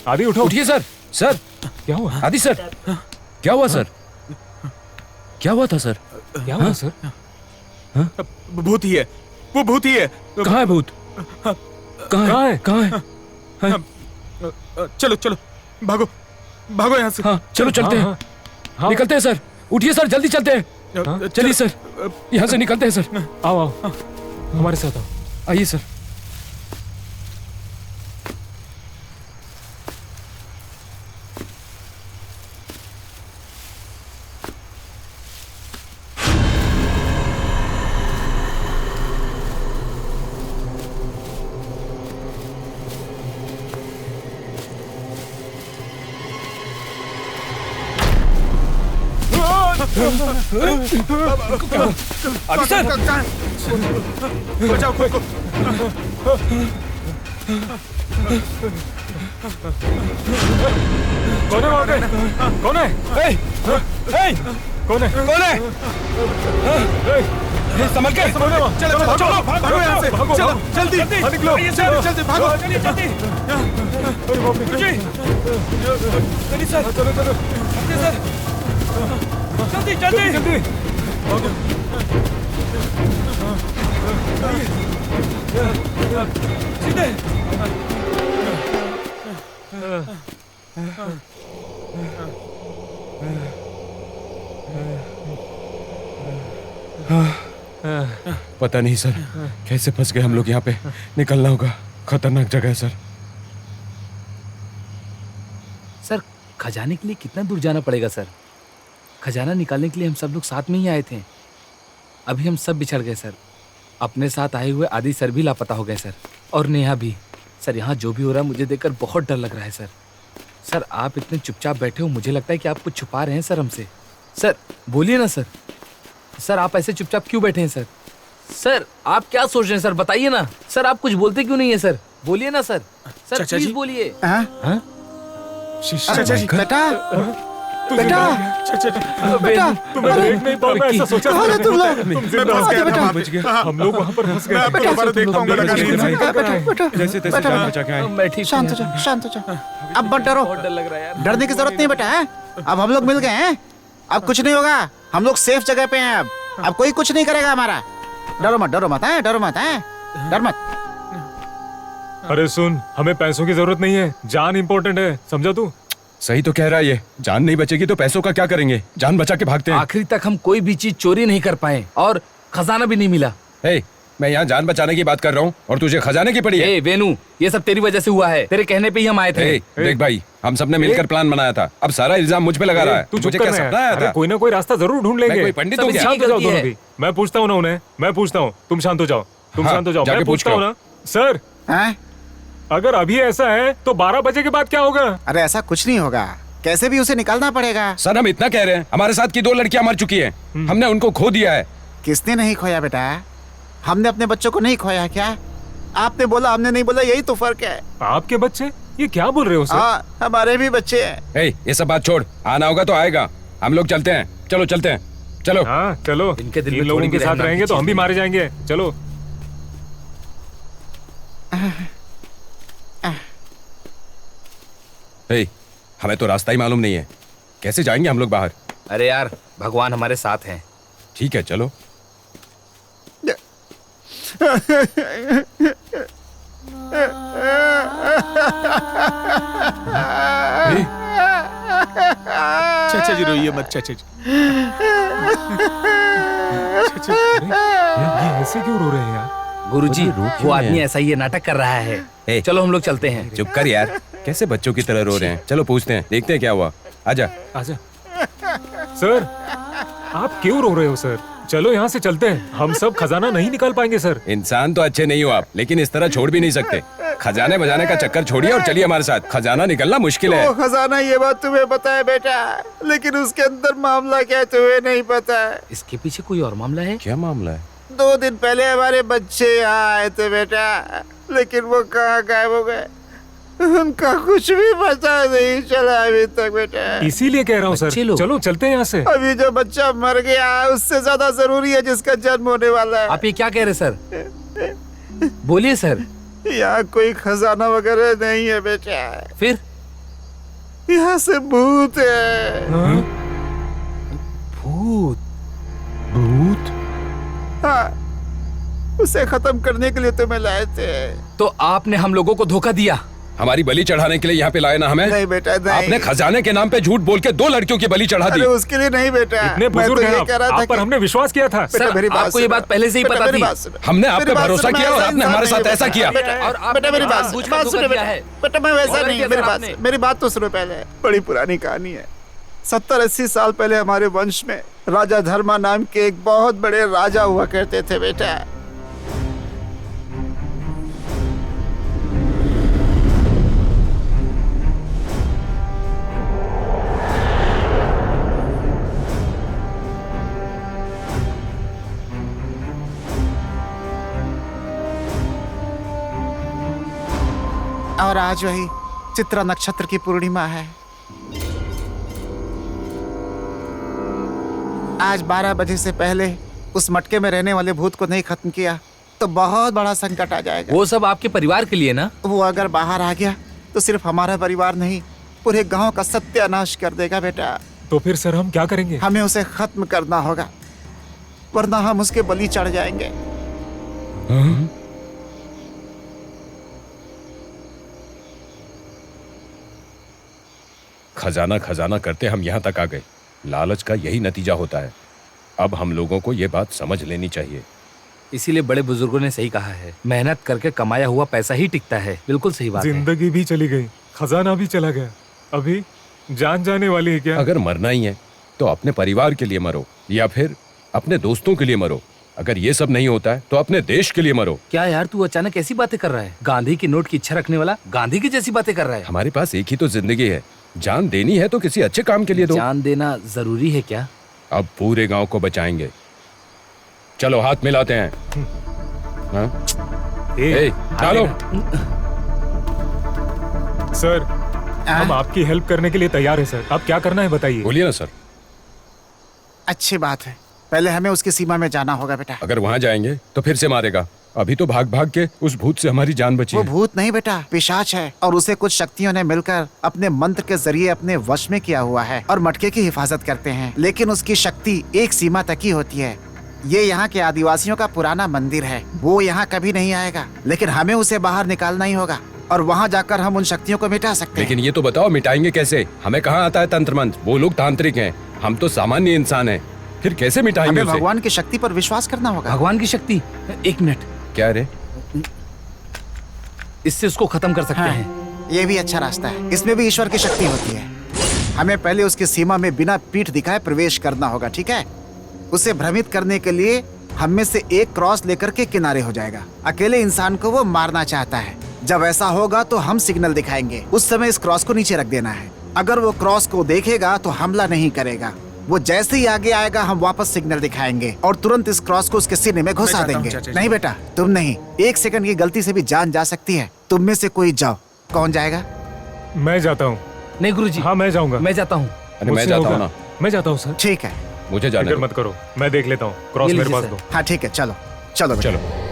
आदि उठो। उठिए सर। सर क्या हुआ? आदि सर, क्या हुआ सर? क्या हुआ था सर? क्या हुआ सर? भूत ही है, वो भूत ही है। कहाँ है भूत? कहाँ है? कहाँ है? चलो चलो, भागो भागो यहाँ से। हाँ चलो चलते हैं। निकलते हैं सर। उठिए सर, जल्दी चलते हैं। चलिए सर, यहाँ से निकलते हैं सर। आओ आओ, हमारे साथ आओ। आइए सर। आदि सर, बचाओ खुद को। कौन है वहाँ पे? कौन है? कौन है? कौन है? संभल के। चलो चलो चलो, भागो यहाँ से। चलो जल्दी निकलो। जल्दी भागो। जल्दी सर, चलो चलो सर, जल्दी जल्दी जल्दी। सीधे। पता नहीं सर, कैसे फंस गए हम लोग यहाँ पे। निकलना होगा, खतरनाक जगह है सर। सर, खजाने के लिए कितना दूर जाना पड़ेगा सर? खजाना निकालने के लिए हम सब लोग साथ में ही आए थे। अभी हम सब बिछड़ गए सर। अपने साथ आए हुए आदि सर भी लापता हो गए सर, और नेहा भी। सर, यहाँ जो भी हो रहा है मुझे देखकर बहुत डर लग रहा है सर। सर, आप इतने चुपचाप बैठे हो, मुझे लगता है कि आप कुछ छुपा रहे हैं सर हमसे। सर बोलिए ना सर। सर, आप ऐसे चुपचाप क्यों बैठे हैं सर? सर, आप क्या सोच रहे हैं सर? बताइए ना सर। आप कुछ बोलते क्यों नहीं है सर? बोलिए ना सर। सर प्लीज बोलिए। चाचा जी, बेटा बेटा बेटा, तुम्हें देख नहीं पाऊँ, मैं ऐसा सोचा था। तुम लोग तुम जिंदा हो गए। हम लोग वहाँ पर फंस गए। दोबारा देख पाऊंगा लगा नहीं। जैसे तैसे जान बचा के आए। मैं ठीक शांत हो जाओ, शांत हो जाओ। अब मत डरो, बहुत डर लग रहा है यार। डरने की जरूरत नहीं बेटा। है अब हम लोग मिल गए हैं, अब कुछ नहीं होगा। हम लोग सेफ जगह पे हैं। अब कोई कुछ नहीं करेगा हमारा। डरो मत, डरो मत, है डरो मत, है डर मत। अरे सुन, हमें पैसों की जरूरत नहीं है, जान इम्पोर्टेंट है, समझा तू? सही तो कह रहा है ये। जान नहीं बचेगी तो पैसों का क्या करेंगे? जान बचा के भागते हैं। आखिरी तक हम कोई भी चीज चोरी नहीं कर पाए और खजाना भी नहीं मिला। मैं यहाँ जान बचाने की बात कर रहा हूँ और तुझे खजाने की पड़ी है। वेनु, ये सब तेरी वजह से हुआ है। तेरे कहने पे ही हम आए थे। देख भाई, हम सबने मिलकर प्लान बनाया था। अब सारा इल्जाम मुझ पे लगा रहा है। तू मुझे क्या सपना आया था? कोई ना कोई रास्ता जरूर ढूंढ लेंगे। मैं कोई पंडित हूँ क्या? शांत हो जाओ दोनों भी। मैं पूछता हूँ ना उन्हें, मैं पूछता हूँ, तुम शांत हो जाओ, तुम शांत हो जाओ। मैं पूछता हूँ ना सर, अगर अभी ऐसा है तो 12 बजे के बाद क्या होगा? अरे ऐसा कुछ नहीं होगा, कैसे भी उसे निकालना पड़ेगा। सर हम इतना कह रहे हैं, हमारे साथ की 2 लड़कियां मर चुकी हैं, हमने उनको खो दिया है। किसने नहीं खोया बेटा? हमने अपने बच्चों को नहीं खोया क्या? आपने बोला, हमने नहीं बोला, यही तो फर्क है। आपके बच्चे? ये क्या बोल रहे हो सर? हाँ, हमारे भी बच्चे हैं। ये सब बात छोड़, आना होगा तो आएगा। हम लोग चलते हैं, चलो चलते हैं, चलो। हाँ चलो, इनके दिल में इन लोगों थोड़ी के भी साथ रहना रहेंगे तो हम भी मारे जाएंगे। चलो। हमें तो रास्ता ही मालूम नहीं है, कैसे जाएंगे हम लोग बाहर? अरे यार, भगवान हमारे साथ हैं। ठीक है चलो। चाचा जी रोइए मत, चाचा जी। ये ऐसे क्यों रो रहे हैं यार? गुरुजी, वो आदमी ऐसा ही नाटक कर रहा है। चलो हम लोग चलते हैं। चुप कर यार, कैसे बच्चों की तरह रो रहे हैं? चलो पूछते हैं, देखते हैं क्या हुआ। आजा आजा। सर, आप क्यों रो रहे हो सर? चलो यहाँ से चलते हैं, हम सब खजाना नहीं निकाल पाएंगे सर। इंसान तो अच्छे नहीं हो आप, लेकिन इस तरह छोड़ भी नहीं सकते। खजाने बजाने का चक्कर छोड़िए और चलिए हमारे साथ। खजाना निकलना मुश्किल है। वो खजाना, ये बात तुम्हें पता है बेटा, लेकिन उसके अंदर मामला क्या है तुम्हें नहीं पता है। इसके पीछे कोई और मामला है? क्या मामला है? 2 दिन पहले हमारे बच्चे यहाँ आए थे बेटा, लेकिन वो कहाँ गायब हो गए, उनका कुछ भी पता नहीं चला अभी तक बेटा। इसीलिए कह रहा हूँ सर, चलो चलते हैं यहाँ से। अभी जो बच्चा मर गया उससे ज्यादा जरूरी है जिसका जन्म होने वाला है। आप ये क्या कह रहे सर? बोलिए सर। यहाँ कोई खजाना वगैरह नहीं है बेटा। फिर? यहाँ से भूत है। भूत? भूत? हाँ, उसे खत्म करने के लिए तुम्हें लाए थे। तो आपने हम लोगों को धोखा दिया? हमारी बलि चढ़ाने के लिए यहाँ पे लाए ना हमें? नहीं बेटा नहीं। आपने खजाने के नाम पे झूठ बोल के 2 लड़कियों की बलि चढ़ा दी। अरे उसके लिए नहीं बेटा, इतने मैं बुजुर्ग तो हैं ये कह रहा था आप पर हमने विश्वास किया था। सर, आपको ये बात पहले से ही पता थी। हमने आप पे भरोसा किया और आपने हमारे साथ ऐसा किया। और बेटा मेरी बात सुनो किया है। बेटा, मैं वैसा मर्डर नहीं, किया मेरी बात तो सुनो पहले। बड़ी पुरानी कहानी है। 70-80 साल पहले हमारे वंश में राजा धर्मा नाम के एक बहुत बड़े राजा हुआ करते थे बेटा। और आज वही चित्रा नक्षत्र की पूर्णिमा है। आज 12 बजे से पहले उस मटके में रहने वाले भूत को नहीं खत्म किया तो बहुत बड़ा संकट आ जाएगा। वो सब आपके परिवार के लिए ना? वो अगर बाहर आ गया तो सिर्फ हमारा परिवार नहीं, पूरे गांव का सत्यानाश कर देगा बेटा। तो फिर सर हम क्या करेंगे? हमें उसे खत्म करना होगा, वरना हम उसके बलि चढ़ जाएंगे। खजाना खजाना करते हम यहाँ तक आ गए। लालच का यही नतीजा होता है। अब हम लोगों को ये बात समझ लेनी चाहिए। इसीलिए बड़े बुजुर्गों ने सही कहा है, मेहनत करके कमाया हुआ पैसा ही टिकता है। बिल्कुल सही बात है। जिंदगी भी चली गई, खजाना भी चला गया, अभी जान जाने वाली है क्या? अगर मरना ही है तो अपने परिवार के लिए मरो या फिर अपने दोस्तों के लिए मरो। अगर ये सब नहीं होता है तो अपने देश के लिए मरो। क्या यार, तू अचानक ऐसी बातें कर रहा है? गांधी की नोट की इच्छा रखने वाला गांधी की जैसी बातें कर रहा है। हमारे पास एक ही तो जिंदगी है, जान देनी है तो किसी अच्छे काम के लिए दो। जान देना जरूरी है क्या? अब पूरे गांव को बचाएंगे। चलो हाथ मिलाते हैं। हाँ? चलो। सर, हम आपकी हेल्प करने के लिए तैयार है सर। अब क्या करना है बताइए। बोलिए ना सर। अच्छी बात है, पहले हमें उसकी सीमा में जाना होगा बेटा। अगर वहाँ जाएंगे तो फिर से मारेगा। अभी तो भाग भाग के उस भूत से हमारी जान बची वो है। भूत नहीं बेटा, पिशाच है, और उसे कुछ शक्तियों ने मिलकर अपने मंत्र के जरिए अपने वश में किया हुआ है और मटके की हिफाजत करते हैं। लेकिन उसकी शक्ति एक सीमा तक ही होती है, ये यहाँ के आदिवासियों का पुराना मंदिर है। वो यहाँ कभी नहीं आएगा, लेकिन हमें उसे बाहर निकालना ही होगा और वहाँ जाकर हम उन शक्तियों को मिटा सकते हैं। लेकिन ये तो बताओ मिटाएंगे कैसे? हमें कहाँ आता है तंत्र मंत्र? वो लोग तांत्रिक हैं, हम तो सामान्य इंसान हैं। फिर कैसे मिटाएंगे हमें उसे? भगवान की शक्ति पर विश्वास करना होगा। भगवान की शक्ति? एक मिनट, क्या रे? इससे उसको खत्म कर सकते हैं। ये भी अच्छा रास्ता है, इसमें भी ईश्वर की शक्ति होती है। हमें पहले उसकी सीमा में बिना पीठ दिखाए प्रवेश करना होगा, ठीक है? उसे भ्रमित करने के लिए हम में से एक क्रॉस लेकर के किनारे हो जाएगा। अकेले इंसान को वो मारना चाहता है। जब ऐसा होगा तो हम सिग्नल दिखाएंगे। उस समय इस क्रॉस को नीचे रख देना है। अगर वो क्रॉस को देखेगा तो हमला नहीं करेगा। वो जैसे ही आगे आएगा हम वापस सिग्नल दिखाएंगे और तुरंत इस क्रॉस को उसके सीने में घुसा देंगे। नहीं बेटा, तुम नहीं। 1 सेकंड की गलती से भी जान जा सकती है। तुम में से कोई जाओ। कौन जाएगा? मैं जाता हूँ। नहीं गुरुजी। हाँ मैं जाऊंगा। मैं जाता हूँ। अरे मैं जाता हूँ ना। मैं जाता हूँ सर। ठीक है, मुझे जाने फिक्र दो। मत करो, मैं देख लेता हूँ। क्रॉस ये मेरे लीजिए पास सर। दो। हाँ ठीक है, चलो चलो बेटा। चलो।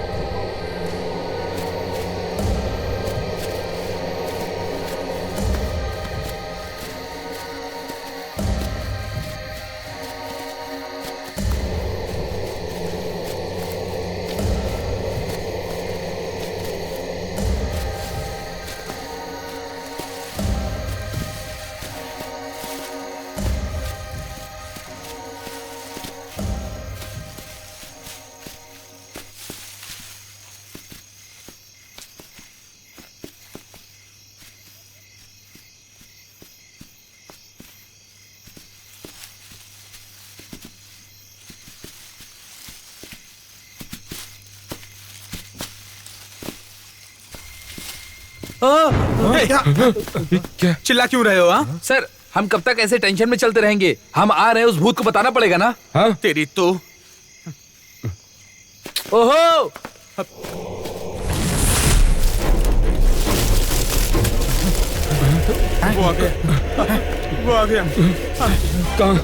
क्या चिल्ला क्यों रहे हो? हाँ सर, हम कब तक ऐसे टेंशन में चलते रहेंगे? हम आ रहे हैं, उस भूत को बताना पड़ेगा ना। हाँ तेरी तो। ओहो, वो आ गया, वो आ गया। कहाँ?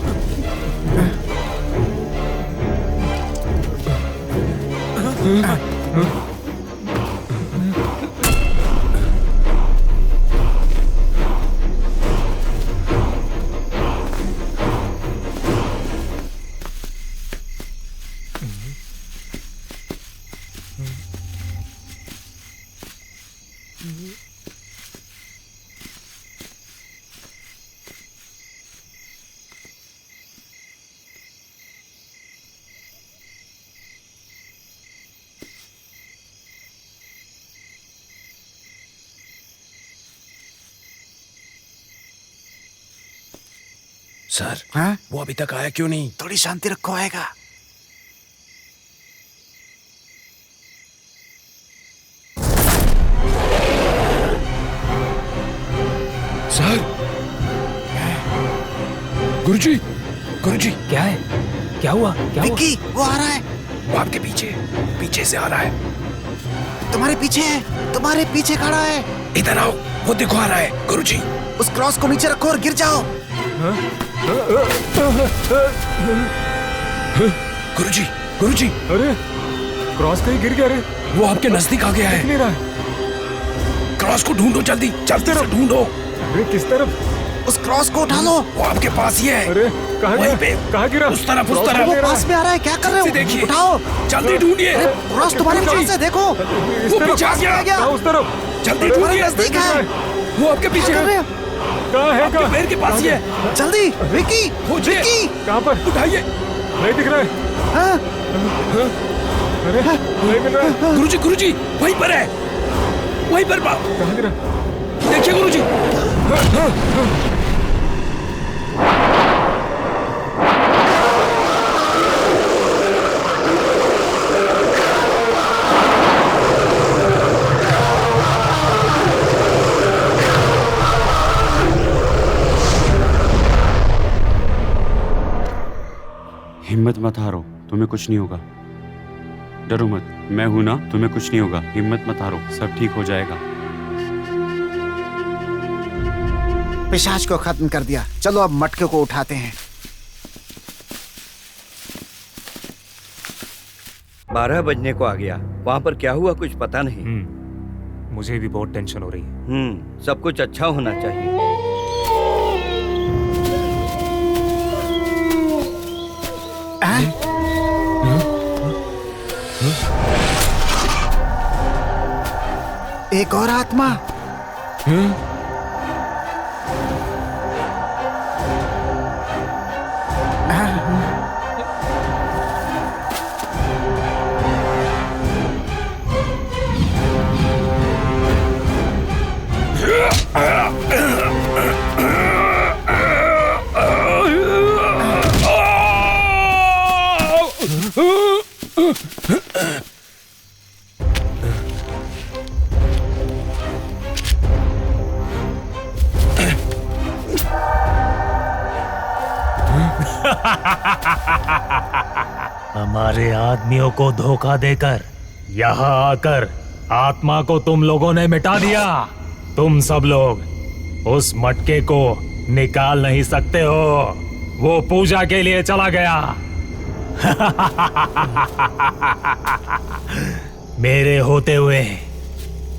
सर, हाँ? वो अभी तक आया क्यों नहीं? थोड़ी शांति रखो, आएगा। सर, गुरुजी, गुरुजी, क्या है? क्या हुआ? क्या हुआ? विक्की, वो आ रहा है। वो आपके पीछे, पीछे से आ रहा है। तुम्हारे पीछे है, तुम्हारे पीछे खड़ा है। इधर आओ, वो देखो आ रहा है। गुरुजी, उस क्रॉस को नीचे रखो और गिर जाओ। गुरुजी, गुरुजी, अरे क्रॉस कहीं गिर गया रे। वो आपके नजदीक आ गया दिख है। नहीं रहा है। क्रॉस को ढूंढो जल्दी, जल्दी से ढूंढो। अरे किस तरफ? उस क्रॉस को उठा लो। वो आपके पास ही है। अरे कहाँ वहीं गिरा? पे। कहाँ गिरा? उस तरफ, उस क्रॉस तरफ। कहाँ गिरा? पास में आ रहा है, क्या कर रहे हो? देखिए। उठाओ, जल्दी ढूंढिए। अरे क्रॉस तुम्हारे पास है, देखो। इस वो तरफ। पीछे आ गया। गया। कहाँ उस तरफ? जल्दी तुम्हारे ढूंढिए। नजदीक है। वो आपके पीछे क्या कर रहे है। हो? कहाँ है? आपके कहाँ? पैर के पास ही है। जल्दी, विक्की, खोजिए। विक्की। कहाँ पर? उठाइए। नहीं दिख रहा है। हाँ? अरे नहीं मिल रहा है। गुरुजी, गुरुजी, वहीं पर है, वहीं पर बाप। कहाँ गिरा? देखिए गुरुजी। हिम्मत मत हारो, तुम्हें कुछ नहीं होगा। डरो मत, मैं हूं ना, तुम्हें कुछ नहीं होगा। हिम्मत मत हारो, सब ठीक हो जाएगा। पिशाच को खत्म कर दिया। चलो अब मटके को उठाते हैं। 12 बजने को आ गया। वहाँ पर क्या हुआ कुछ पता नहीं। मुझे भी बहुत टेंशन हो रही है। सब कुछ अच्छा होना चाहिए। एक और आत्मा। हमारे आदमियों को धोखा देकर यहाँ आकर आत्मा को तुम लोगों ने मिटा दिया। तुम सब लोग उस मटके को निकाल नहीं सकते हो, वो पूजा के लिए चला गया। मेरे होते हुए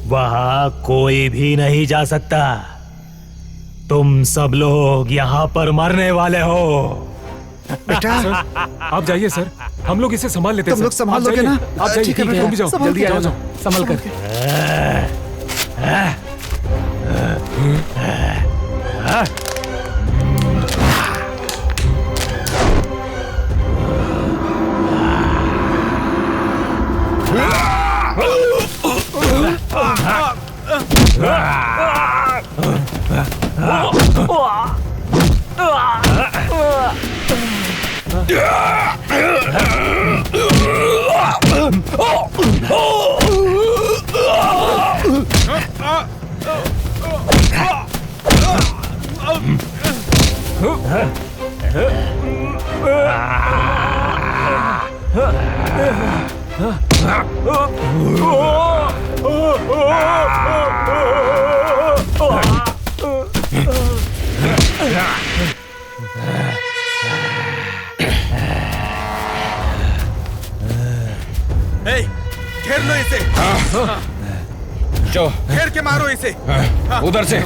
वहां कोई भी नहीं जा सकता। तुम सब लोग यहाँ पर मरने वाले हो। बेटा आप जाइए सर, हम लोग इसे संभाल लेते हैं। तुम लोग संभाल लोगे ना? आप जाइए, ठीक है ठीक है, तुम भी जाओ, संभाल जल्दी के आओ, जाओ। संभल कर। हे, घेर लो इसे। जो घेर के मारो इसे। उधर से।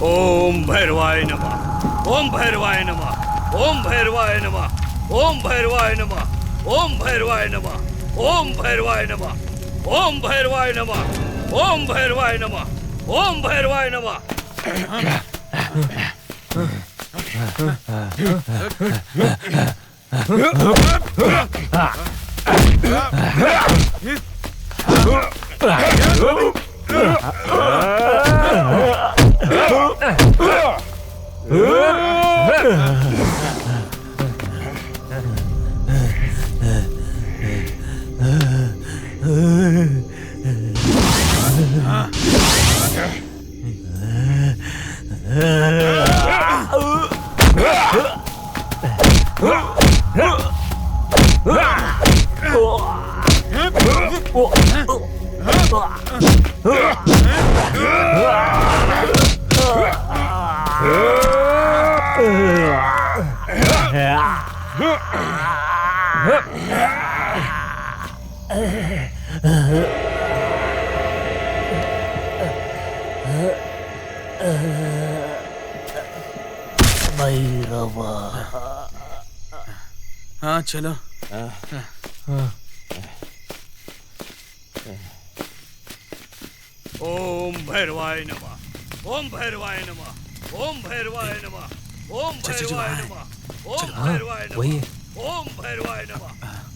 ओम भैरवाय नमः। ओम भैरवाय नमः। ओम भैरवाय नमः। ओम भैरवाय नमः। ओम भैरवाय नमः। ओम भैरवाय नमः। ओम भैरवाय नमः। ओम भैरवाय नमः। ओम भैरवाय नमः। हाँ चलो। ओम भैरवाय नमः। ओम भैरवाय नमः। ओम भैरवाय नमः। ओम भैरवाय नमः। ओम भैरवाय नमः। वही है। ओम भैरवाय नमः।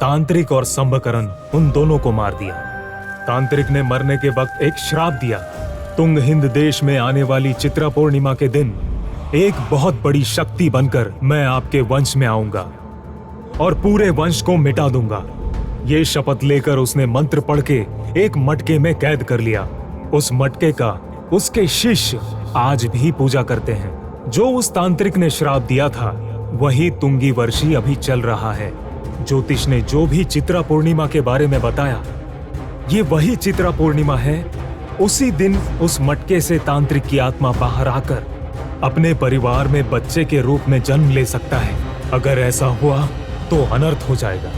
तांत्रिक और संभकरण उन दोनों को मार दिया। तांत्रिक ने मरने के वक्त एक श्राप दिया, तुंग हिंद देश में आने वाली चित्रा पूर्णिमा के दिन एक बहुत बड़ी शक्ति बनकर मैं आपके वंश में आऊंगा और पूरे वंश को मिटा दूंगा। ये शपथ लेकर उसने मंत्र पढ़ के एक मटके में कैद कर लिया। उस मटके का उसके शिष्य आज भी पूजा करते हैं। जो उस तांत्रिक ने श्राप दिया था वही तुंगी वर्षी अभी चल रहा है। ज्योतिष ने जो भी चित्रा पूर्णिमा के बारे में बताया, ये वही चित्रा पूर्णिमा है। उसी दिन उस मटके से तांत्रिक की आत्मा बाहर आकर अपने परिवार में बच्चे के रूप में जन्म ले सकता है। अगर ऐसा हुआ तो अनर्थ हो जाएगा।